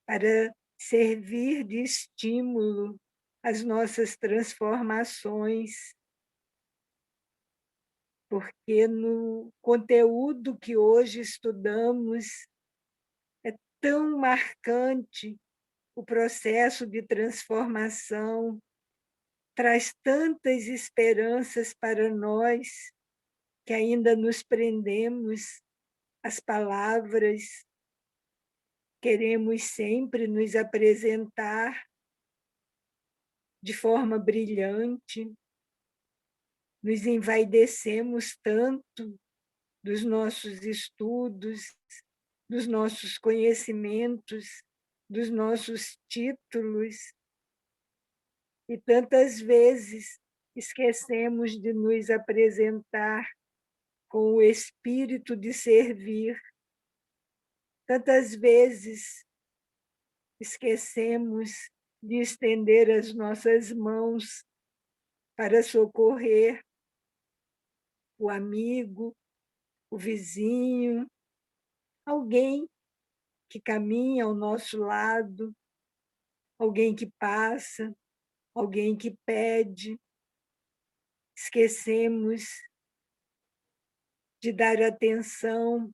para servir de estímulo às nossas transformações, porque no conteúdo que hoje estudamos é tão marcante o processo de transformação, traz tantas esperanças para nós que ainda nos prendemos às palavras, queremos sempre nos apresentar de forma brilhante, nos envaidecemos tanto dos nossos estudos, dos nossos conhecimentos, dos nossos títulos, e tantas vezes esquecemos de nos apresentar com o espírito de servir. Tantas vezes esquecemos de estender as nossas mãos para socorrer o amigo, o vizinho, alguém que caminha ao nosso lado, alguém que passa, alguém que pede. Esquecemos de dar atenção,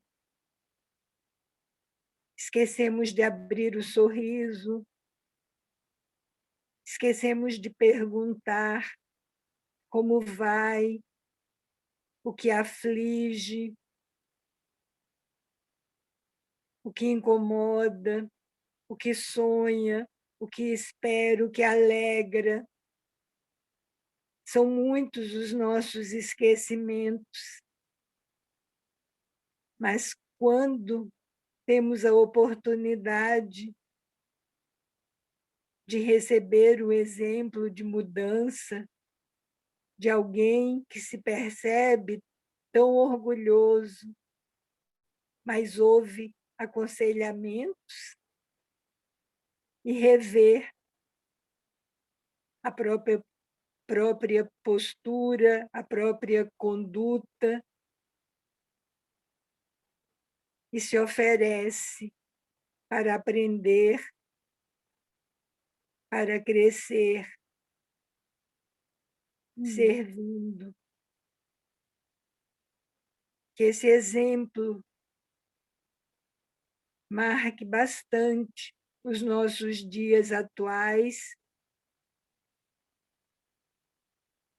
esquecemos de abrir o sorriso, esquecemos de perguntar como vai, o que aflige, o que incomoda, o que sonha, o que espera, o que alegra. São muitos os nossos esquecimentos, mas quando temos a oportunidade de receber o exemplo de mudança de alguém que se percebe tão orgulhoso, mas ouve aconselhamentos e rever a própria postura, a própria conduta, e se oferece para aprender, para crescer, servindo. Que esse exemplo marque bastante os nossos dias atuais,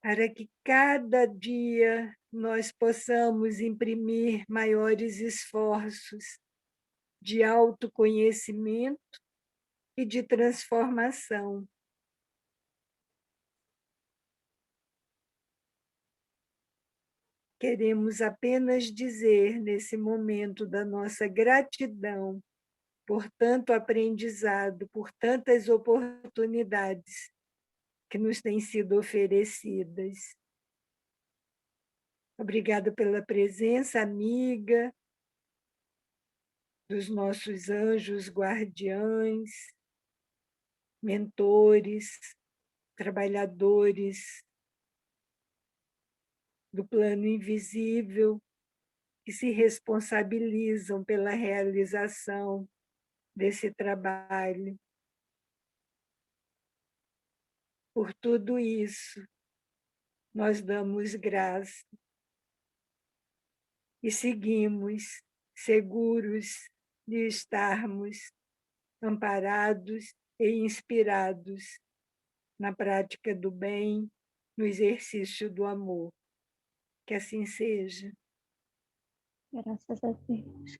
para que cada dia nós possamos imprimir maiores esforços de autoconhecimento e de transformação. Queremos apenas dizer, nesse momento, da nossa gratidão por tanto aprendizado, por tantas oportunidades que nos têm sido oferecidas. Obrigada pela presença amiga dos nossos anjos guardiães, mentores, trabalhadores do plano invisível, que se responsabilizam pela realização desse trabalho. Por tudo isso, nós damos graça e seguimos seguros de estarmos amparados e inspirados na prática do bem, no exercício do amor. Que assim seja. Graças a Deus.